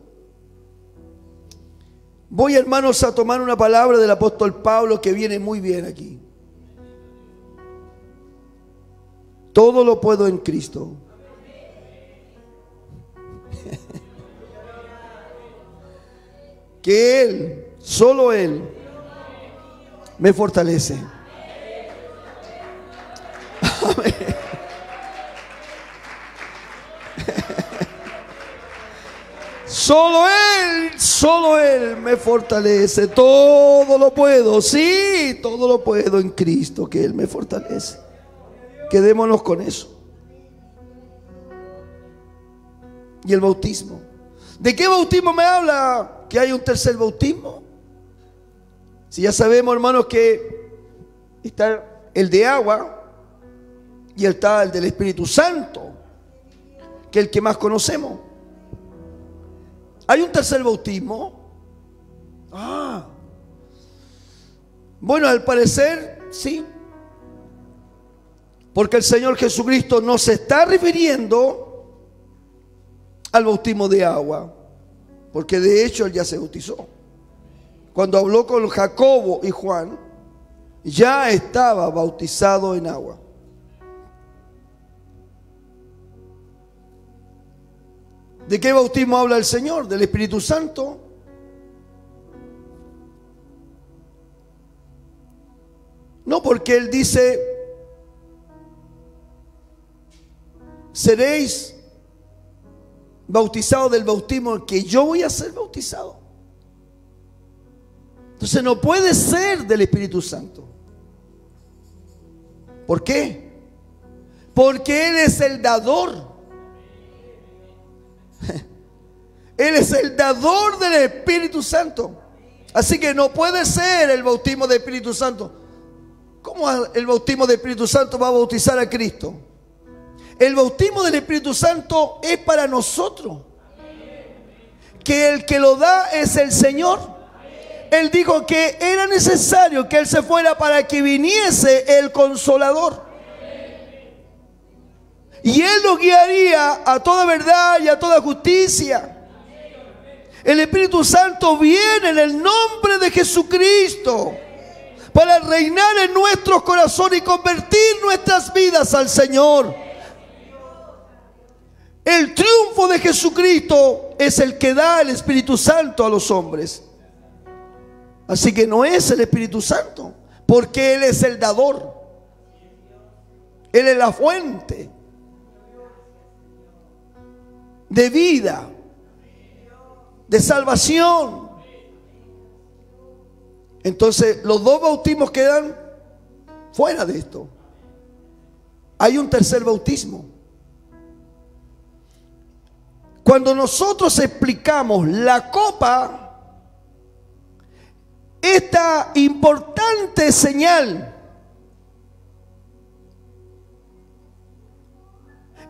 voy, hermanos, a tomar una palabra del apóstol Pablo que viene muy bien aquí. Todo lo puedo en Cristo. Que Él, solo Él, me fortalece. Amén. Solo Él me fortalece. Todo lo puedo, sí, todo lo puedo en Cristo, que Él me fortalece. Quedémonos con eso. Y el bautismo. ¿De qué bautismo me habla? ¿Que hay un tercer bautismo? Si ya sabemos, hermanos, que está el de agua y está el del Espíritu Santo, que es el que más conocemos. ¿Hay un tercer bautismo? Bueno, al parecer sí, porque el Señor Jesucristo no se está refiriendo al bautismo de agua, porque de hecho Él ya se bautizó. Cuando habló con Jacobo y Juan, ya estaba bautizado en agua. ¿De qué bautismo habla el Señor? ¿Del Espíritu Santo? No, porque Él dice: seréis bautizados del bautismo que yo voy a ser bautizado. Entonces no puede ser del Espíritu Santo. ¿Por qué? Porque Él es el dador. Él es el dador del Espíritu Santo. Así que no puede ser el bautismo del Espíritu Santo. ¿Cómo el bautismo del Espíritu Santo va a bautizar a Cristo? El bautismo del Espíritu Santo es para nosotros. Que el que lo da es el Señor. Él dijo que era necesario que Él se fuera para que viniese el Consolador. Y Él nos guiaría a toda verdad y a toda justicia. El Espíritu Santo viene en el nombre de Jesucristo para reinar en nuestros corazones y convertir nuestras vidas al Señor. El triunfo de Jesucristo es el que da el Espíritu Santo a los hombres. Así que no es el Espíritu Santo, porque Él es el dador. Él es la fuente de vida, de salvación. Entonces los dos bautismos quedan fuera de esto. Hay un tercer bautismo. Cuando nosotros explicamos la copa, esta importante señal,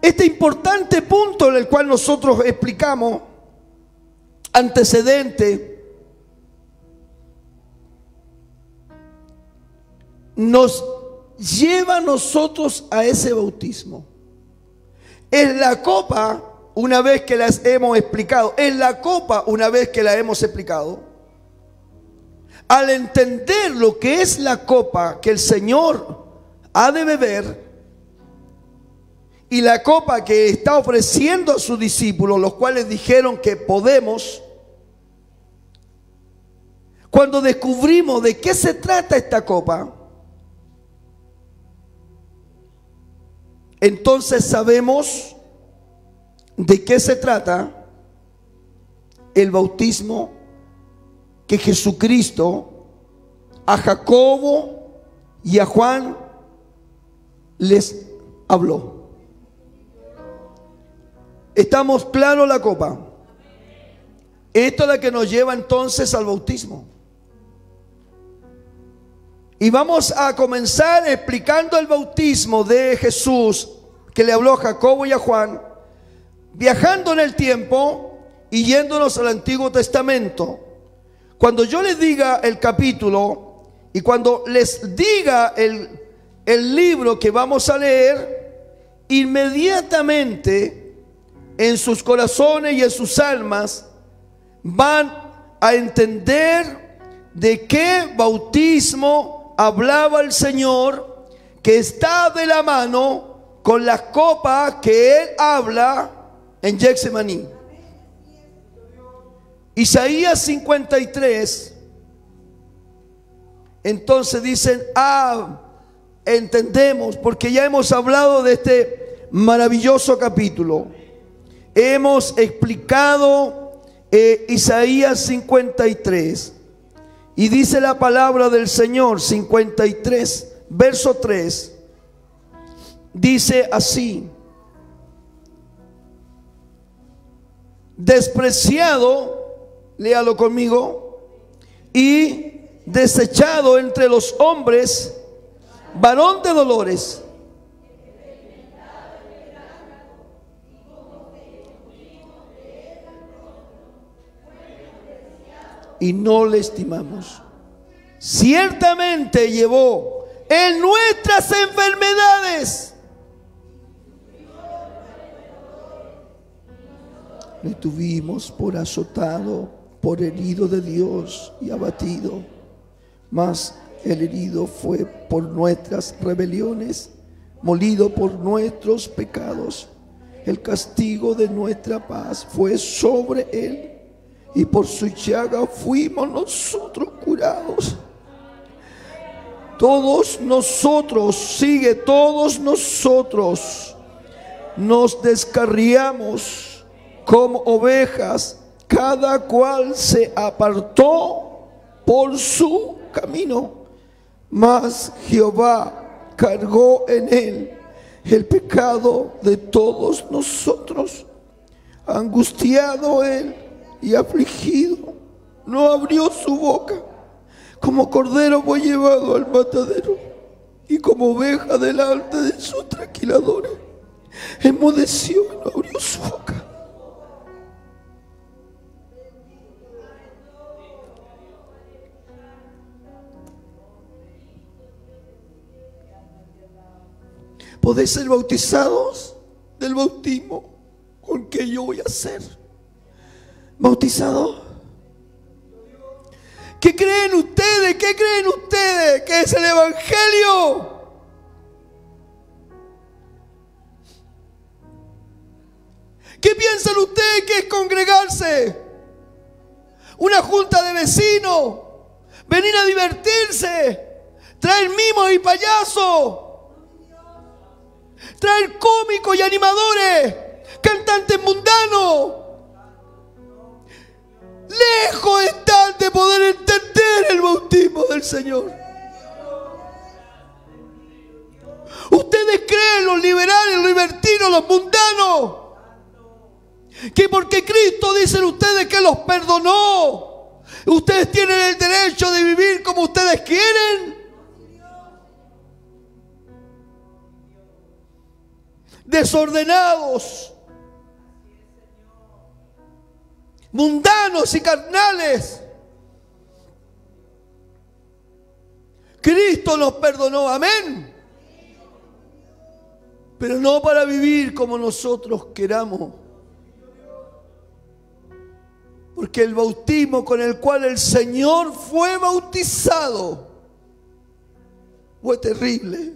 este importante punto en el cual nosotros explicamos, antecedente, nos lleva a nosotros a ese bautismo. Es la copa, una vez que las hemos explicado, es la copa una vez que la hemos explicado. Al entender lo que es la copa que el Señor ha de beber y la copa que está ofreciendo a sus discípulos, los cuales dijeron que podemos, cuando descubrimos de qué se trata esta copa, entonces sabemos de qué se trata el bautismo que Jesucristo a Jacobo y a Juan les habló. ¿Estamos claros la copa? Esto es la que nos lleva entonces al bautismo. Y vamos a comenzar explicando el bautismo de Jesús que le habló a Jacobo y a Juan, viajando en el tiempo y yéndonos al Antiguo Testamento. Cuando yo les diga el capítulo y cuando les diga el libro que vamos a leer, inmediatamente en sus corazones y en sus almas van a entender de qué bautismo hablaba el Señor, que está de la mano con las copas que Él habla en Getsemaní. Isaías 53, entonces dicen, entendemos, porque ya hemos hablado de este maravilloso capítulo. Hemos explicado Isaías 53. Y dice la palabra del Señor, 53, verso 3. Dice así: despreciado, léalo conmigo, y desechado entre los hombres, varón de dolores, y no le estimamos. Ciertamente llevó en nuestras enfermedades, le tuvimos por azotado, por herido de Dios y abatido. Mas el herido fue por nuestras rebeliones, molido por nuestros pecados. El castigo de nuestra paz fue sobre él, y por su llaga fuimos nosotros curados. Todos nosotros nos descarriamos como ovejas, cada cual se apartó por su camino, mas Jehová cargó en él el pecado de todos nosotros. Angustiado él y afligido, no abrió su boca. Como cordero fue llevado al matadero, y como oveja delante de sus trasquiladores, enmudeció y no abrió su boca. ¿Podéis ser bautizados del bautismo con que yo voy a ser bautizado? ¿Qué creen ustedes? ¿Qué creen ustedes que es el Evangelio? ¿Qué piensan ustedes que es congregarse? ¿Una junta de vecinos? ¿Venir a divertirse? ¿Traer mimos y payasos? ¿Traer cómicos y animadores? ¿Cantantes mundanos? Lejos están de poder entender el bautismo del Señor. Ustedes creen, los liberales, los libertinos, los mundanos, que porque Cristo, dicen ustedes, que los perdonó, ustedes tienen el derecho de vivir como ustedes quieren. Desordenados, mundanos y carnales. Cristo nos perdonó, amén. Pero no para vivir como nosotros queramos. Porque el bautismo con el cual el Señor fue bautizado fue terrible.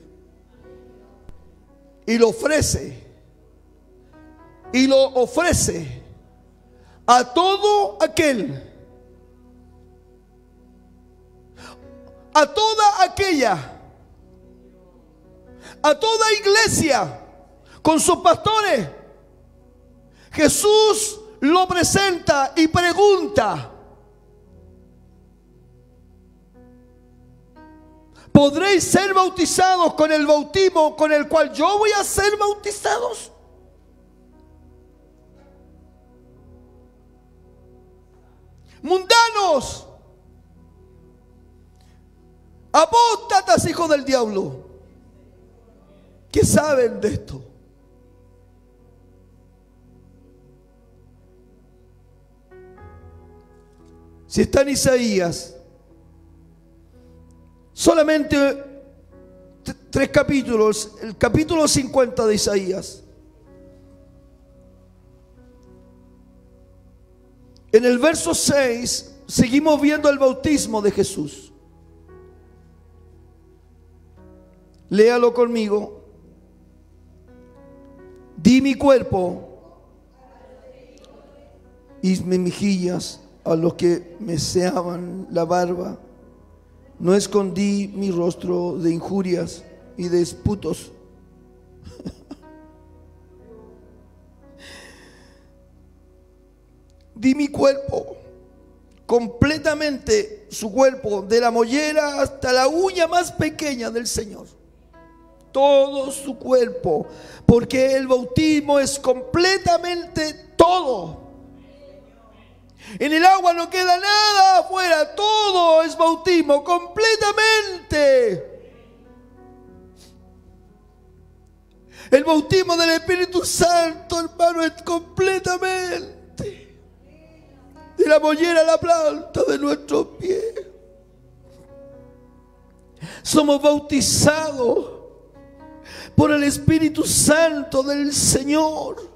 Y lo ofrece. Y lo ofrece a todo aquel, a toda aquella, a toda iglesia con sus pastores. Jesús lo presenta y pregunta: ¿podréis ser bautizados con el bautismo con el cual yo voy a ser bautizados? Mundanos, apóstatas, hijos del diablo, ¿qué saben de esto? Si está en Isaías, solamente 3 capítulos, el capítulo 50 de Isaías. En el verso 6 seguimos viendo el bautismo de Jesús. Léalo conmigo. Di mi cuerpo y mis mejillas a los que me seaban la barba. No escondí mi rostro de injurias y de disputos. di mi cuerpo, completamente su cuerpo, de la mollera hasta la uña más pequeña del Señor. Todo su cuerpo, porque el bautismo es completamente todo. En el agua no queda nada afuera, todo es bautismo, completamente. El bautismo del Espíritu Santo, hermano, es completamente. De la mollera a la planta de nuestros pies. Somos bautizados por el Espíritu Santo del Señor.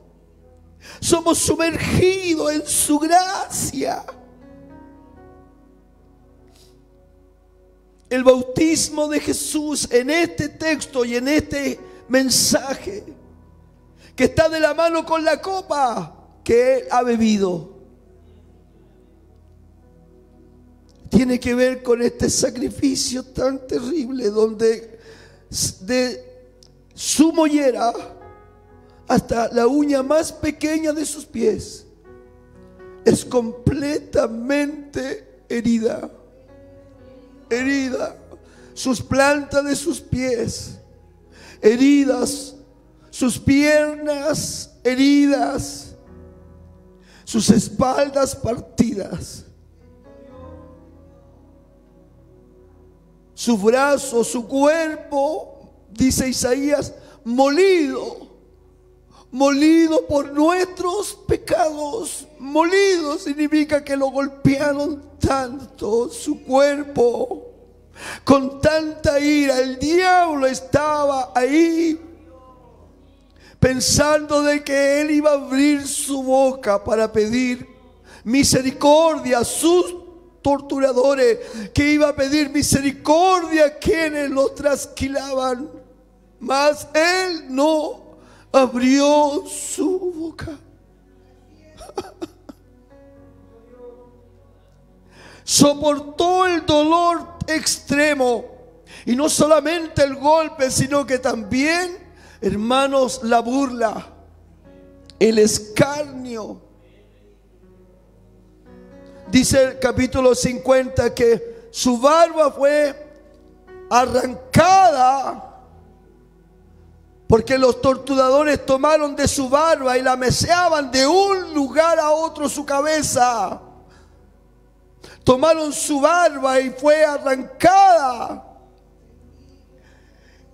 Somos sumergidos en su gracia. El bautismo de Jesús en este texto y en este mensaje, que está de la mano con la copa que él ha bebido, tiene que ver con este sacrificio tan terrible, donde de su mollera hasta la uña más pequeña de sus pies es completamente herida. Herida. Sus plantas de sus pies heridas, sus piernas heridas, sus espaldas partidas, su brazo, su cuerpo, dice Isaías, molido por nuestros pecados. Molido significa que lo golpearon tanto, su cuerpo, con tanta ira. El diablo estaba ahí pensando de que él iba a abrir su boca para pedir misericordia a sus torturadores, que iba a pedir misericordia a quienes lo trasquilaban, mas él no abrió su boca. Soportó el dolor extremo, y no solamente el golpe, sino que también, hermanos, la burla, el escarnio. Dice el capítulo 50 que su barba fue arrancada, porque los torturadores tomaron de su barba y la meceaban de un lugar a otro su cabeza. Tomaron su barba y fue arrancada.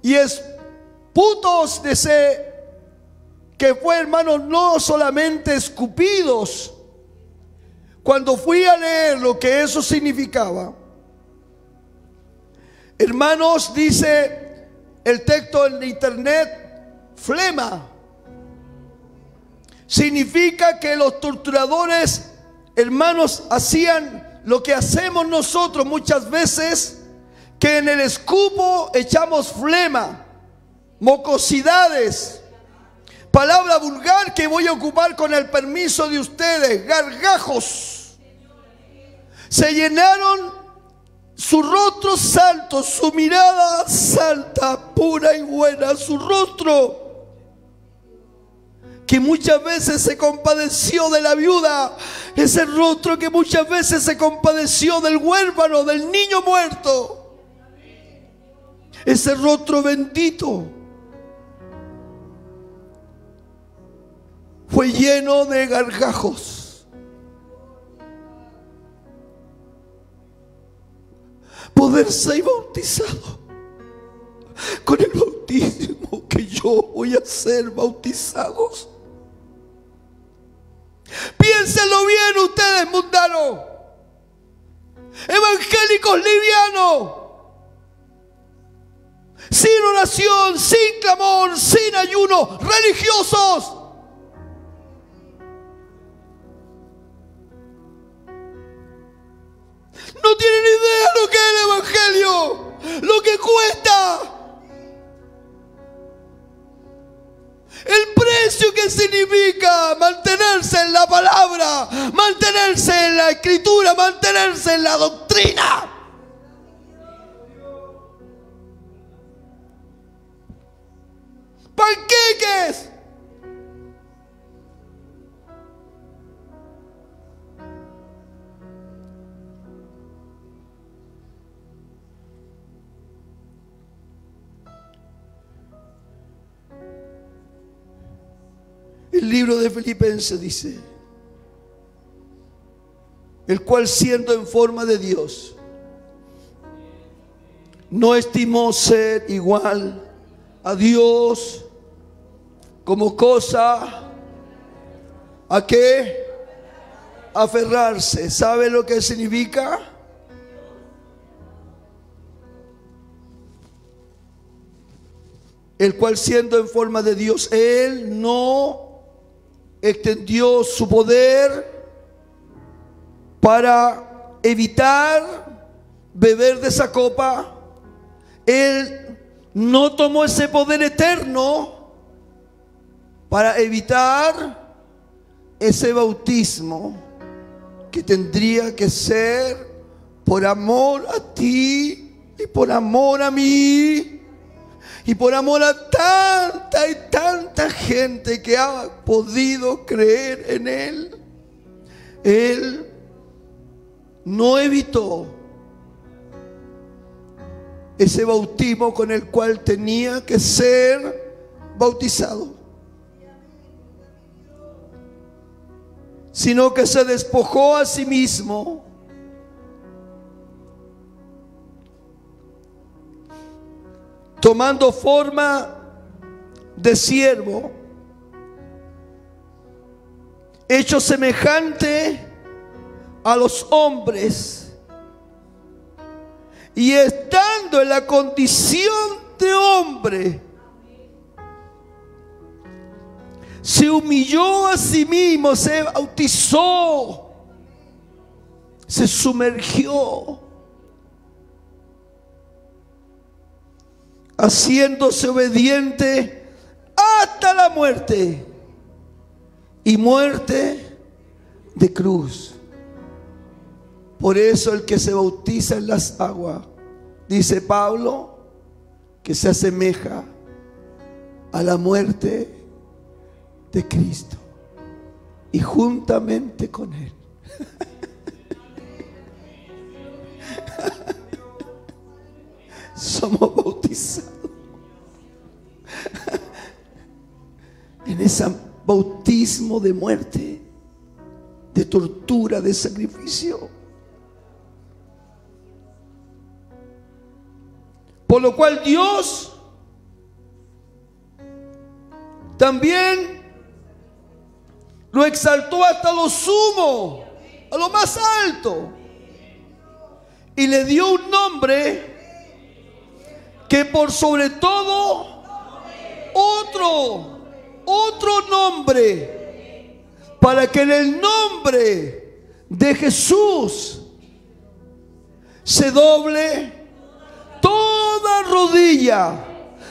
Y esputos de ese que fue, hermanos, no solamente escupidos. Cuando fui a leer lo que eso significaba, hermanos, dice el texto en internet, flema. Significa que los torturadores, hermanos, hacían lo que hacemos nosotros muchas veces, que en el escupo echamos flema, mocosidades, palabra vulgar que voy a ocupar con el permiso de ustedes, gargajos. Se llenaron su rostro salto, su mirada salta, pura y buena, su rostro que muchas veces se compadeció de la viuda, ese rostro que muchas veces se compadeció del huérfano, del niño muerto, ese rostro bendito fue lleno de gargajos. Poder ser bautizado con el bautismo que yo voy a ser bautizados. Piénsenlo bien ustedes, mundanos, evangélicos livianos, sin oración, sin clamor, sin ayuno, religiosos. No tienen idea lo que es el evangelio, lo que cuesta, el precio que significa mantenerse en la palabra, mantenerse en la escritura, mantenerse en la doctrina. Panqueques. El libro de Filipenses dice: el cual siendo en forma de Dios, no estimó ser igual a Dios como cosa a qué aferrarse. ¿Sabe lo que significa? El cual siendo en forma de Dios, Él no extendió su poder para evitar beber de esa copa. Él no tomó ese poder eterno para evitar ese bautismo que tendría que ser por amor a ti y por amor a mí y por amor a tanta y tanta gente que ha podido creer en Él. Él no evitó ese bautismo con el cual tenía que ser bautizado, sino que se despojó a sí mismo, tomando forma de siervo, hecho semejante a los hombres, y estando en la condición de hombre, se humilló a sí mismo, se bautizó, se sumergió, haciéndose obediente hasta la muerte, y muerte de cruz. Por eso el que se bautiza en las aguas, dice Pablo, que se asemeja a la muerte de Cristo y juntamente con Él. Somos bautizados en ese bautismo de muerte, de tortura, de sacrificio. Por lo cual Dios también lo exaltó hasta lo sumo, a lo más alto, y le dio un nombre que por sobre todo otro nombre, para que en el nombre de Jesús se doble toda rodilla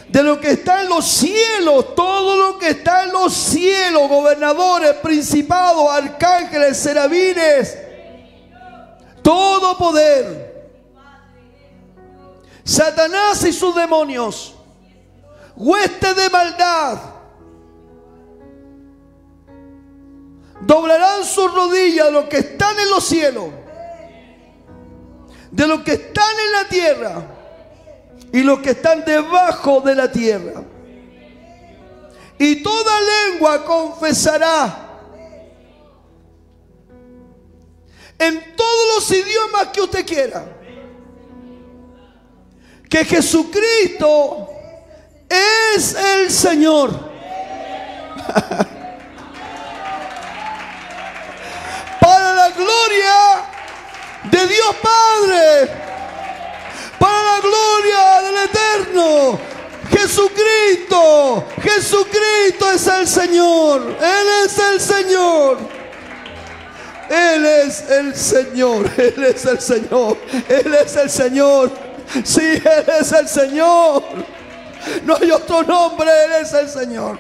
de lo que está en los cielos, todo lo que está en los cielos, gobernadores, principados, arcángeles, serafines, todo poder, Satanás y sus demonios, hueste de maldad, doblarán sus rodillas de los que están en los cielos, de los que están en la tierra y los que están debajo de la tierra. Y toda lengua confesará en todos los idiomas que usted quiera que Jesucristo es el Señor. Para la gloria de Dios Padre, para la gloria del Eterno. Jesucristo es el Señor. Él es el Señor. Él es el Señor. Él es el Señor. Él es el Señor. Sí, Él es el Señor. No hay otro nombre. Él es el Señor.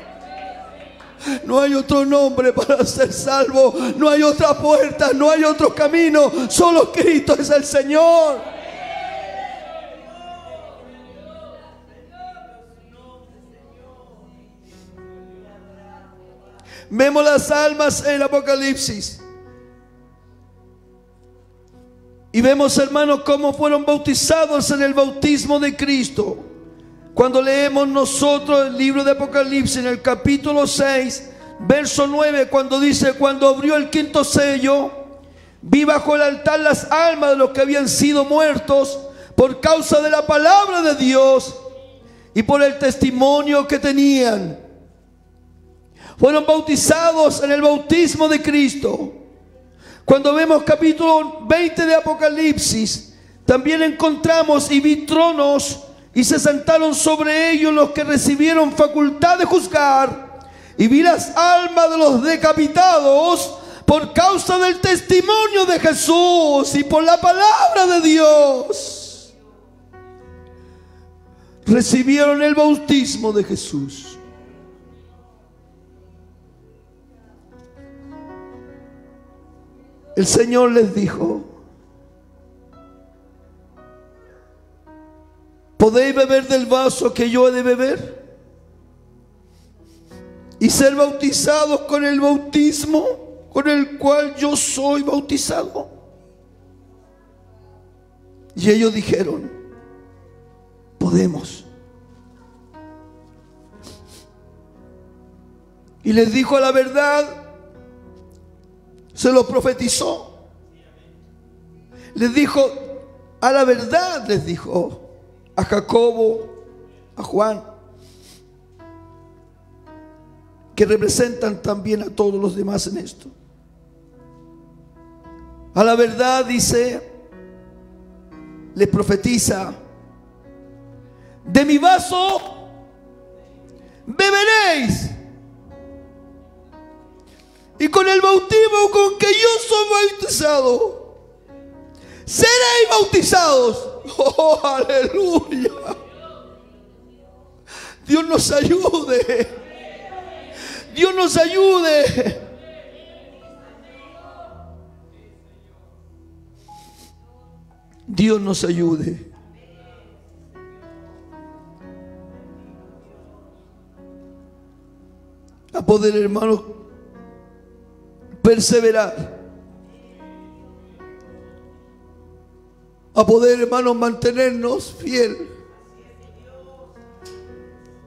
No hay otro nombre para ser salvo. No hay otra puerta. No hay otro camino. Solo Cristo es el Señor. Vemos las almas en el Apocalipsis. Y vemos, hermanos, cómo fueron bautizados en el bautismo de Cristo. Cuando leemos nosotros el libro de Apocalipsis en el capítulo 6, Verso 9, cuando dice: cuando abrió el quinto sello, vi bajo el altar las almas de los que habían sido muertos por causa de la palabra de Dios y por el testimonio que tenían. Fueron bautizados en el bautismo de Cristo. Cuando vemos capítulo 20 de Apocalipsis, también encontramos: y vi tronos, y se sentaron sobre ellos los que recibieron facultad de juzgar. Y vi las almas de los decapitados por causa del testimonio de Jesús y por la palabra de Dios. Recibieron el bautismo de Jesús. El Señor les dijo: ¿podéis beber del vaso que yo he de beber? Y ser bautizados con el bautismo con el cual yo soy bautizado. Y ellos dijeron: podemos. Y les dijo a la verdad, se lo profetizó. Les dijo a la verdad, les dijo a Jacobo, a Juan, que representan también a todos los demás en esto. A la verdad, dice, les profetiza: de mi vaso beberéis, y con el bautismo con que yo soy bautizado, seréis bautizados. ¡Oh, aleluya! Dios nos ayude. Dios nos ayude. Dios nos ayude. A poder, hermanos, perseverar. A poder, hermanos, mantenernos fiel.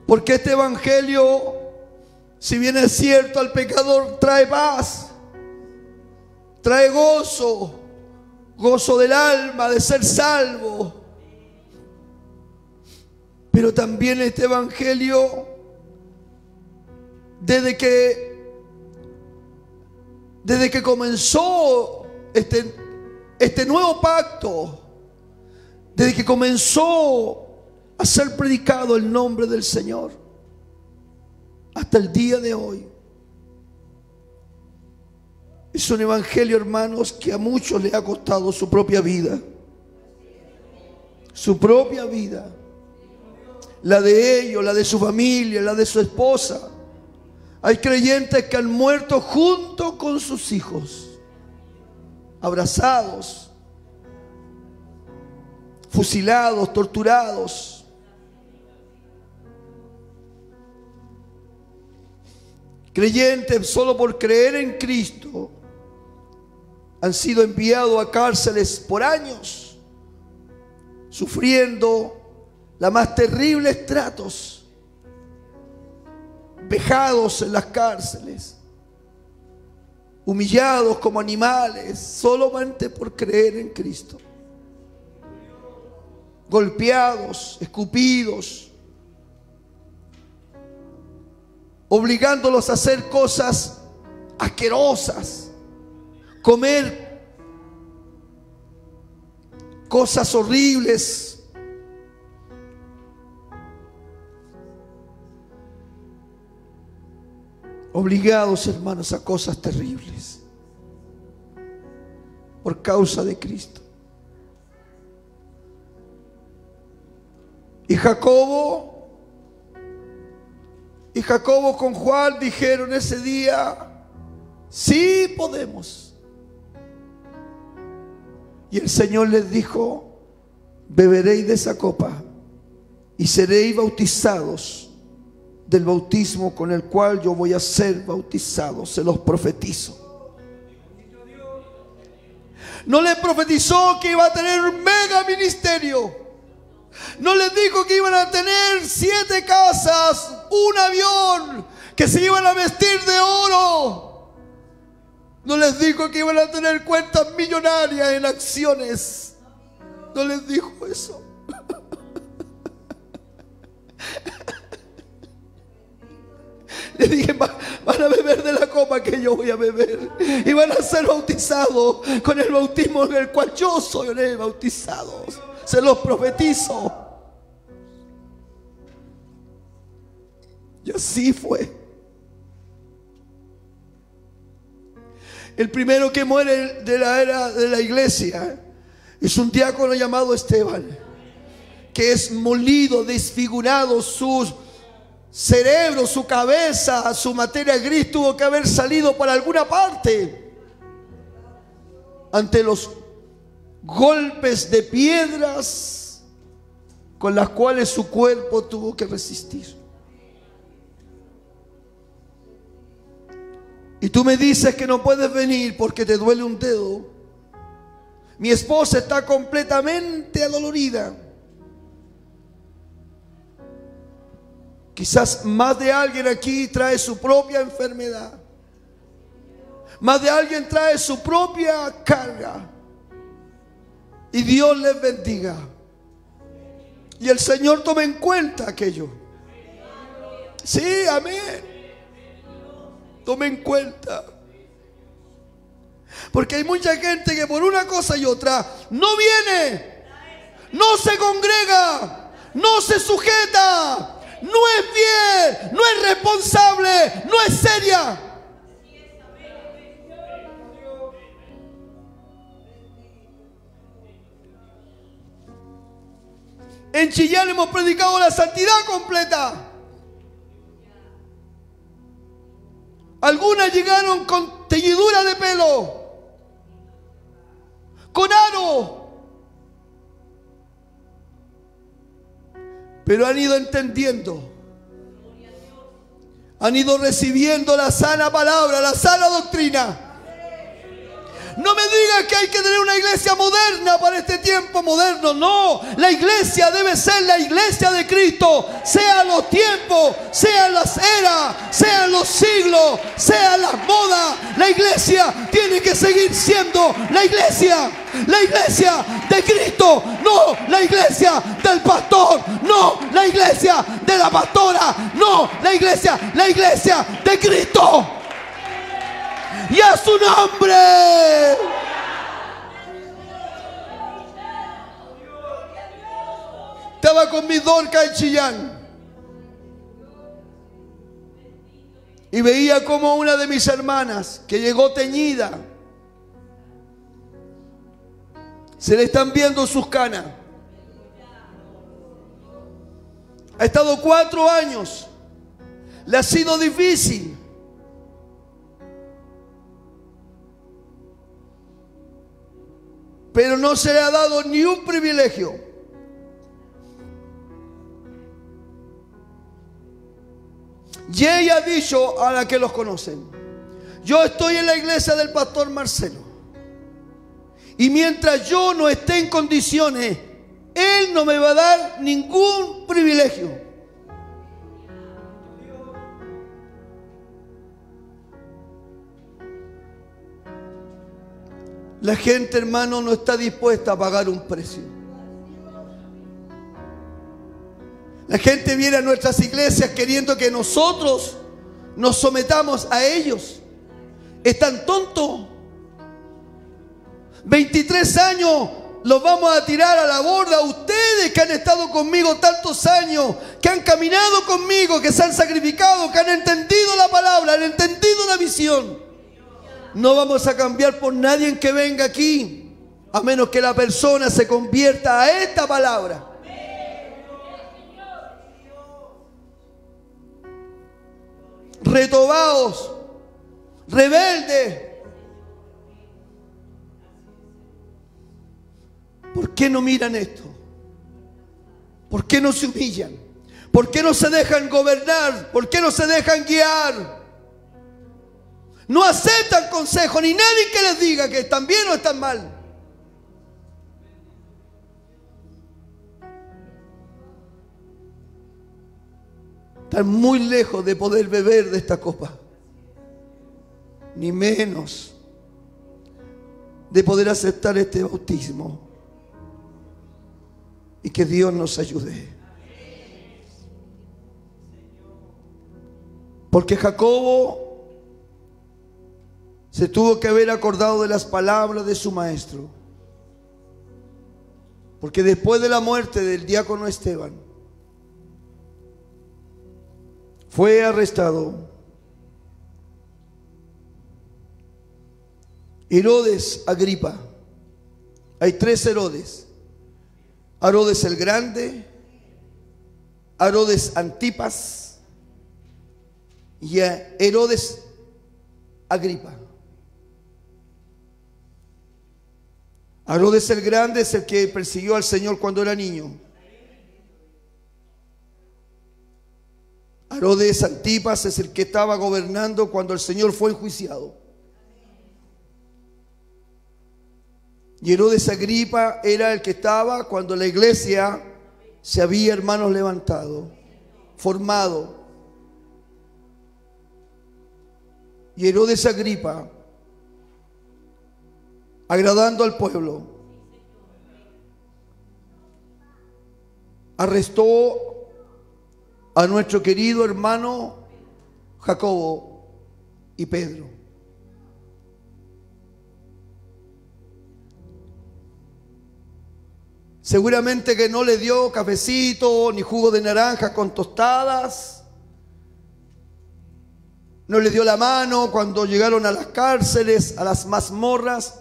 Porque este evangelio, si bien es cierto, al pecador trae paz, trae gozo, gozo del alma, de ser salvo. Pero también este evangelio, desde que comenzó este nuevo pacto, desde que comenzó a ser predicado el nombre del Señor, hasta el día de hoy, es un evangelio, hermanos, que a muchos le ha costado su propia vida. Su propia vida. La de ellos, la de su familia, la de su esposa. Hay creyentes que han muerto junto con sus hijos, abrazados, fusilados, torturados. Creyentes solo por creer en Cristo han sido enviados a cárceles por años, sufriendo los más terribles tratos, vejados en las cárceles, humillados como animales solamente por creer en Cristo, golpeados, escupidos, obligándolos a hacer cosas asquerosas, comer cosas horribles. Obligados, hermanos, a cosas terribles por causa de Cristo. Y Jacobo con Juan dijeron ese día: sí podemos. Y el Señor les dijo: beberéis de esa copa y seréis bautizados del bautismo con el cual yo voy a ser bautizado. Se los profetizo. No les profetizó que iba a tener un mega ministerio. No les dijo que iban a tener 7 casas, un avión, que se iban a vestir de oro. No les dijo que iban a tener cuentas millonarias en acciones. No les dijo eso. Le dije, van a beber de la copa que yo voy a beber. Y van a ser bautizados con el bautismo en el cual yo soy bautizado. Se los profetizo. Y así fue. El primero que muere de la era de la iglesia es un diácono llamado Esteban, que es molido, desfigurado, sus cerebro, su cabeza, su materia gris tuvo que haber salido para alguna parte ante los golpes de piedras con las cuales su cuerpo tuvo que resistir. Y tú me dices que no puedes venir porque te duele un dedo. Mi esposa está completamente adolorida. Quizás más de alguien aquí trae su propia enfermedad. Más de alguien trae su propia carga. Y Dios les bendiga. Y el Señor tome en cuenta aquello. Sí, amén. Tome en cuenta. Porque hay mucha gente que por una cosa y otra no viene, no se congrega, no se sujeta, no es fiel, no es responsable, no es seria. En Chillán hemos predicado la santidad completa. Algunas llegaron con teñidura de pelo, con aro, pero han ido entendiendo, han ido recibiendo la sana palabra, la sana doctrina. No me digas que hay que tener una iglesia moderna para este tiempo moderno. No, la iglesia debe ser la iglesia de Cristo. Sean los tiempos, sean las eras, sean los siglos, sean las modas. La iglesia tiene que seguir siendo la iglesia de Cristo. No la iglesia del pastor, no la iglesia de la pastora, no la iglesia de Cristo. Y a su nombre. Estaba con mi Dorca en Chillán y veía como una de mis hermanas que llegó teñida, se le están viendo sus canas. Ha estado 4 años, le ha sido difícil. Pero no se le ha dado ni un privilegio. Y ella ha dicho a la que los conocen: yo estoy en la iglesia del pastor Marcelo, y mientras yo no esté en condiciones, él no me va a dar ningún privilegio. La gente, hermano, no está dispuesta a pagar un precio. La gente viene a nuestras iglesias queriendo que nosotros nos sometamos a ellos. Están tontos. 23 años los vamos a tirar a la borda. Ustedes que han estado conmigo tantos años, que han caminado conmigo, que se han sacrificado, que han entendido la palabra, han entendido la visión. No vamos a cambiar por nadie que venga aquí, a menos que la persona se convierta a esta palabra. Retobaos, rebeldes. ¿Por qué no miran esto? ¿Por qué no se humillan? ¿Por qué no se dejan gobernar? ¿Por qué no se dejan guiar? No aceptan consejo ni nadie que les diga que están bien o están mal. Están muy lejos de poder beber de esta copa, ni menos de poder aceptar este bautismo. Y que Dios nos ayude. Porque Jacobo se tuvo que haber acordado de las palabras de su maestro. Porque después de la muerte del diácono Esteban, fue arrestado. Herodes Agripa. Hay 3 Herodes. Herodes el Grande, Herodes Antipas y Herodes Agripa. Herodes el Grande es el que persiguió al Señor cuando era niño. Herodes Antipas es el que estaba gobernando cuando el Señor fue enjuiciado. Y Herodes Agripa era el que estaba cuando la iglesia se había, hermanos, levantado, formado. Y Herodes Agripa, agradando al pueblo, arrestó a nuestro querido hermano Jacobo y Pedro. Seguramente que no le dio cafecito ni jugo de naranja con tostadas. No le dio la mano cuando llegaron a las cárceles, a las mazmorras.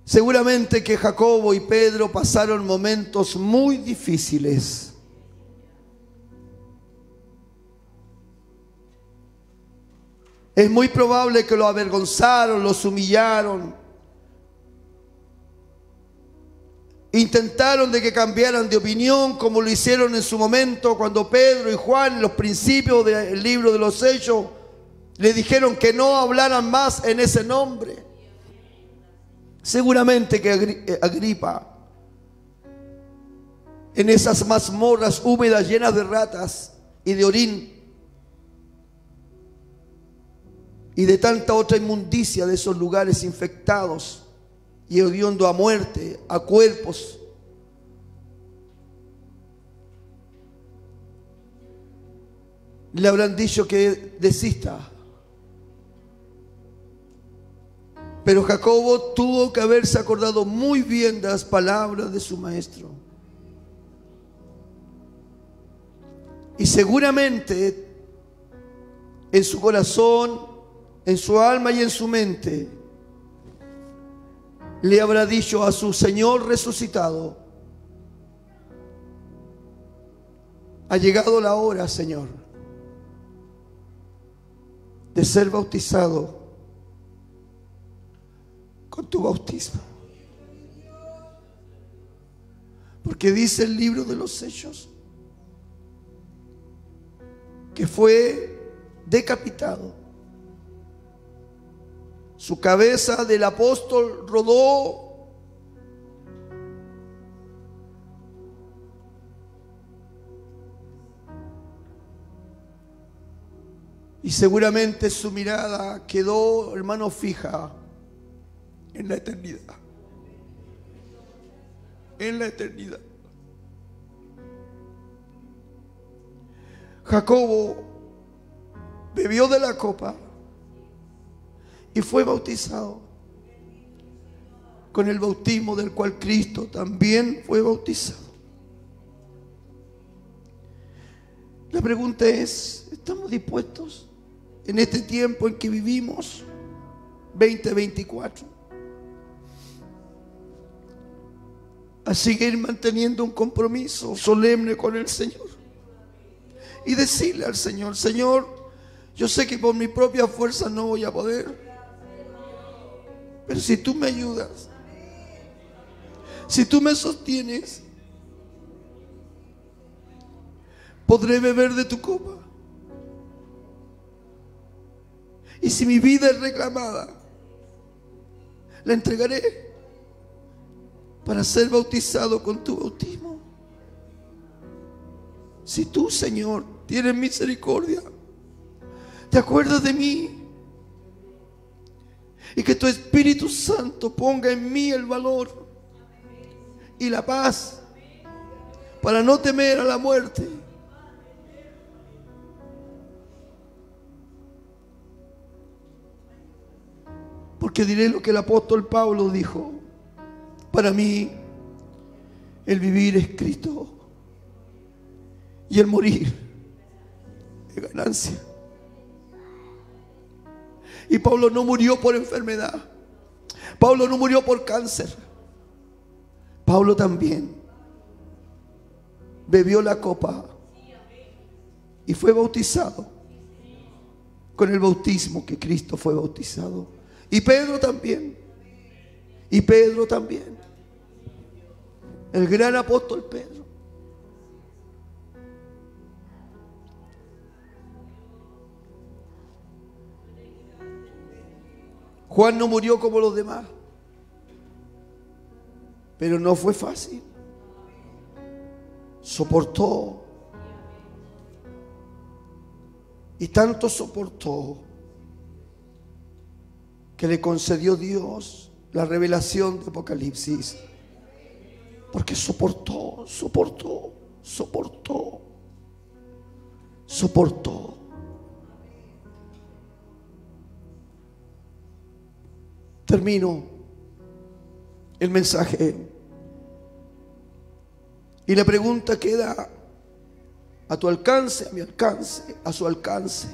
Seguramente que Jacobo y Pedro pasaron momentos muy difíciles. Es muy probable que lo avergonzaron, los humillaron. Intentaron de que cambiaran de opinión, como lo hicieron en su momento cuando Pedro y Juan, en los principios del libro de los Hechos, le dijeron que no hablaran más en ese nombre. Seguramente que Agripa, en esas mazmorras húmedas llenas de ratas y de orín y de tanta otra inmundicia de esos lugares infectados y hediondo a muerte, a cuerpos, le habrán dicho que desista. Pero Jacobo tuvo que haberse acordado muy bien de las palabras de su maestro. Y seguramente en su corazón, en su alma y en su mente, le habrá dicho a su Señor resucitado: ha llegado la hora, Señor, de ser bautizado con tu bautismo. Porque dice el libro de los Hechos que fue decapitado. Su cabeza del apóstol rodó y seguramente su mirada quedó, hermano, fija en la eternidad. En la eternidad. Jacobo bebió de la copa y fue bautizado con el bautismo del cual Cristo también fue bautizado. La pregunta es: ¿estamos dispuestos en este tiempo en que vivimos, 2024, a seguir manteniendo un compromiso solemne con el Señor y decirle al Señor: Señor, yo sé que por mi propia fuerza no voy a poder, pero si tú me ayudas, si tú me sostienes, podré beber de tu copa. Y si mi vida es reclamada, la entregaré para ser bautizado con tu bautismo. Si tú, Señor, tienes misericordia, te acuerdas de mí, y que tu Espíritu Santo ponga en mí el valor y la paz para no temer a la muerte. Porque diré lo que el apóstol Pablo dijo: para mí el vivir es Cristo y el morir es ganancia. Y Pablo no murió por enfermedad, Pablo no murió por cáncer. Pablo también bebió la copa y fue bautizado con el bautismo que Cristo fue bautizado. Y Pedro también. Y Pedro también. El gran apóstol Pedro. Juan no murió como los demás, pero no fue fácil. Soportó. Y tanto soportó que le concedió Dios la revelación de Apocalipsis. Porque soportó. Termino el mensaje y la pregunta queda a tu alcance, a mi alcance, a su alcance.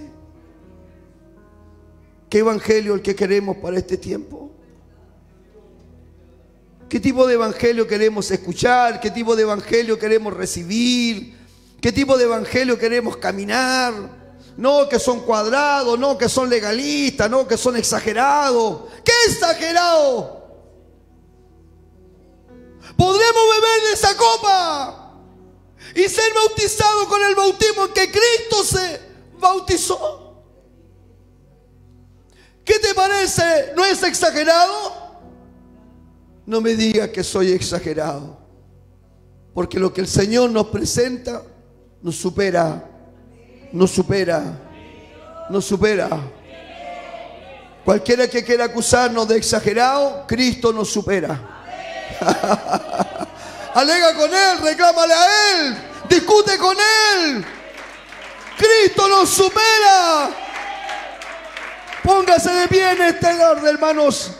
¿Qué evangelio el que queremos para este tiempo? ¿Qué tipo de evangelio queremos escuchar? ¿Qué tipo de evangelio queremos recibir? ¿Qué tipo de evangelio queremos caminar? No que son cuadrados, no que son legalistas, no que son exagerados. ¿Qué exagerado? Podremos beber de esa copa y ser bautizados con el bautismo en que Cristo se bautizó. ¿Qué te parece? ¿No es exagerado? No me digas que soy exagerado, porque lo que el Señor nos presenta nos supera. Cualquiera que quiera acusarnos de exagerado, Cristo nos supera. Alega con Él, reclámale a Él, discute con Él. Cristo nos supera. Póngase de pie en este tarde, hermanos,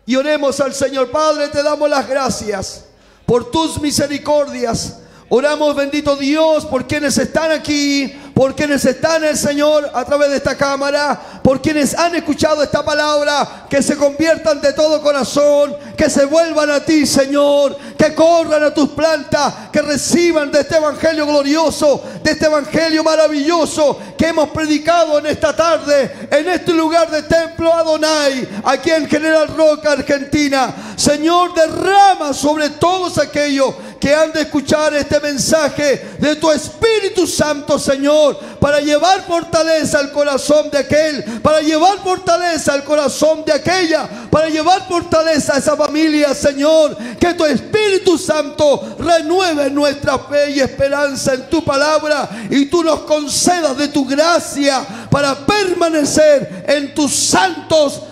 y oremos al Señor. Padre, te damos las gracias por tus misericordias. Oramos, bendito Dios, por quienes están aquí, por quienes están, el Señor, a través de esta cámara, por quienes han escuchado esta palabra, que se conviertan de todo corazón, que se vuelvan a ti, Señor, que corran a tus plantas, que reciban de este evangelio glorioso, de este evangelio maravilloso que hemos predicado en esta tarde, en este lugar de Templo Adonai, aquí en General Roca, Argentina. Señor, derrama sobre todos aquellos que han de escuchar este mensaje de tu Espíritu Santo, Señor, para llevar fortaleza al corazón de aquel, para llevar fortaleza al corazón de aquella, para llevar fortaleza a esa familia, Señor. Que tu Espíritu Santo renueve nuestra fe y esperanza en tu palabra, y tú nos concedas de tu gracia para permanecer en tus santos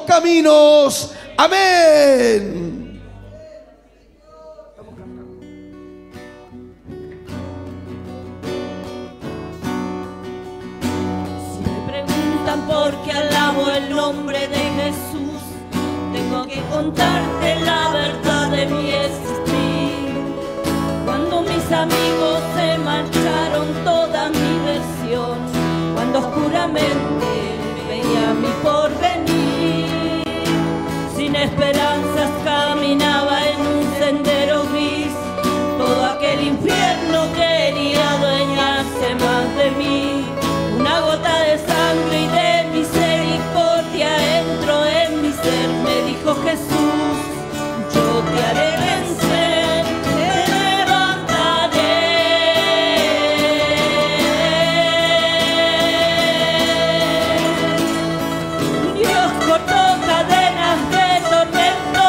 caminos. Amén. Porque alabo el nombre de Jesús, tengo que contarte la verdad de mi existir. Cuando mis amigos se marcharon, toda mi versión, cuando oscuramente veía mi porvenir, sin esperanzas caminaba en un sendero gris. Todo aquel infierno quería adueñarse más de mí. Una gota de sangre y de misericordia entró en mi ser. Me dijo Jesús, yo te haré vencer, te levantaré. Dios cortó cadenas de tormento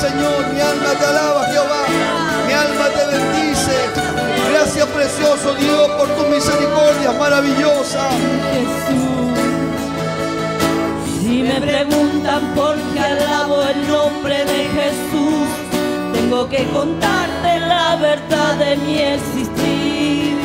Señor, mi alma te alaba, Jehová, mi alma te bendice. Gracias, precioso Dios, por tu misericordia maravillosa. Jesús. Si me preguntan por qué alabo el nombre de Jesús, tengo que contarte la verdad de mi existir.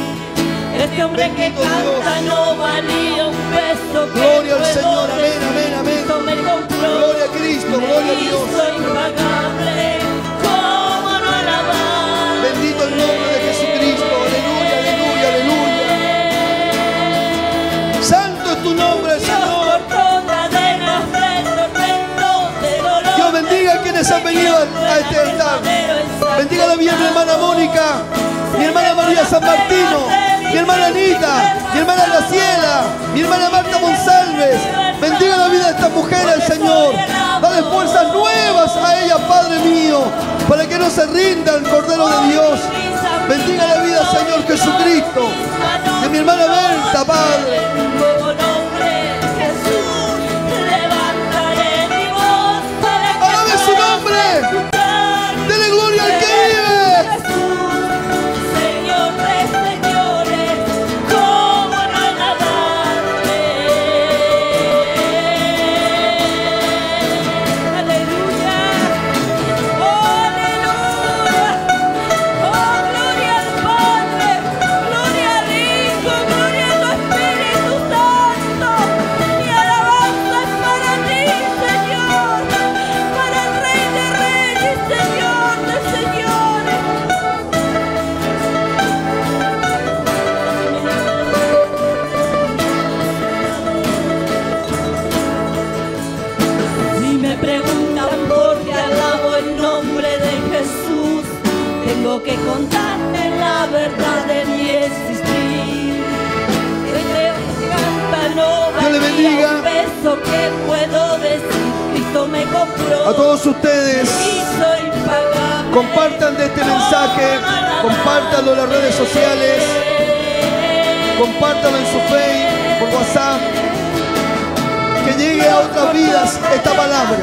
Este hombre que canta no valía un peso. Gloria al Señor, amén, amén, amén. Gloria a Cristo, gloria a Dios. Impagable, ¿cómo no alabar? Bendito el nombre de Jesucristo, aleluya, aleluya, aleluya. Santo es tu nombre, Señor. Dios bendiga a quienes han venido a este altar. Bendiga bien mi hermana Mónica, mi hermana María San Martino, mi hermana Anita, mi hermana Graciela, mi hermana Marta Monsalves. Bendiga la vida de estas mujeres, Señor. Dale fuerzas nuevas a ellas, Padre mío, para que no se rinda el Cordero de Dios. Bendiga la vida, Señor Jesucristo, de mi hermana Berta, Padre. Alabe su nombre. Dele gloria al que vive. Tengo que contarte la verdad de mi existir. Este canta no Dios le bendiga. un peso que puedo decir. Cristo me compró. A todos ustedes, Hizo impagable. compartan de este mensaje, compártanlo en las redes sociales, compártanlo en su Facebook, por WhatsApp, que llegue a otras vidas esta palabra.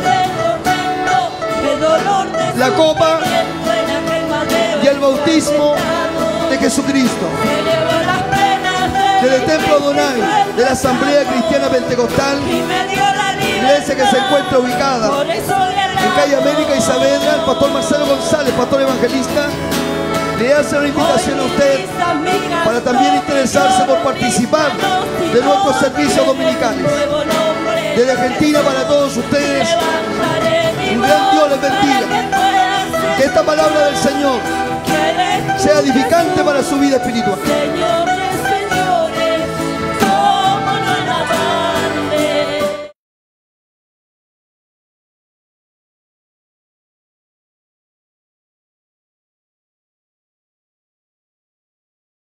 La copa y el bautismo de Jesucristo, del Templo Adonai, de la Asamblea Cristiana Pentecostal, iglesia que se encuentra ubicada en calle América y Saavedra. El pastor Marcelo González, pastor evangelista, le hace una invitación a usted para también interesarse por participar de nuestros servicios dominicales. Desde Argentina, para todos ustedes, un gran Dios les bendiga. Que esta palabra del Señor sea edificante para su vida espiritual.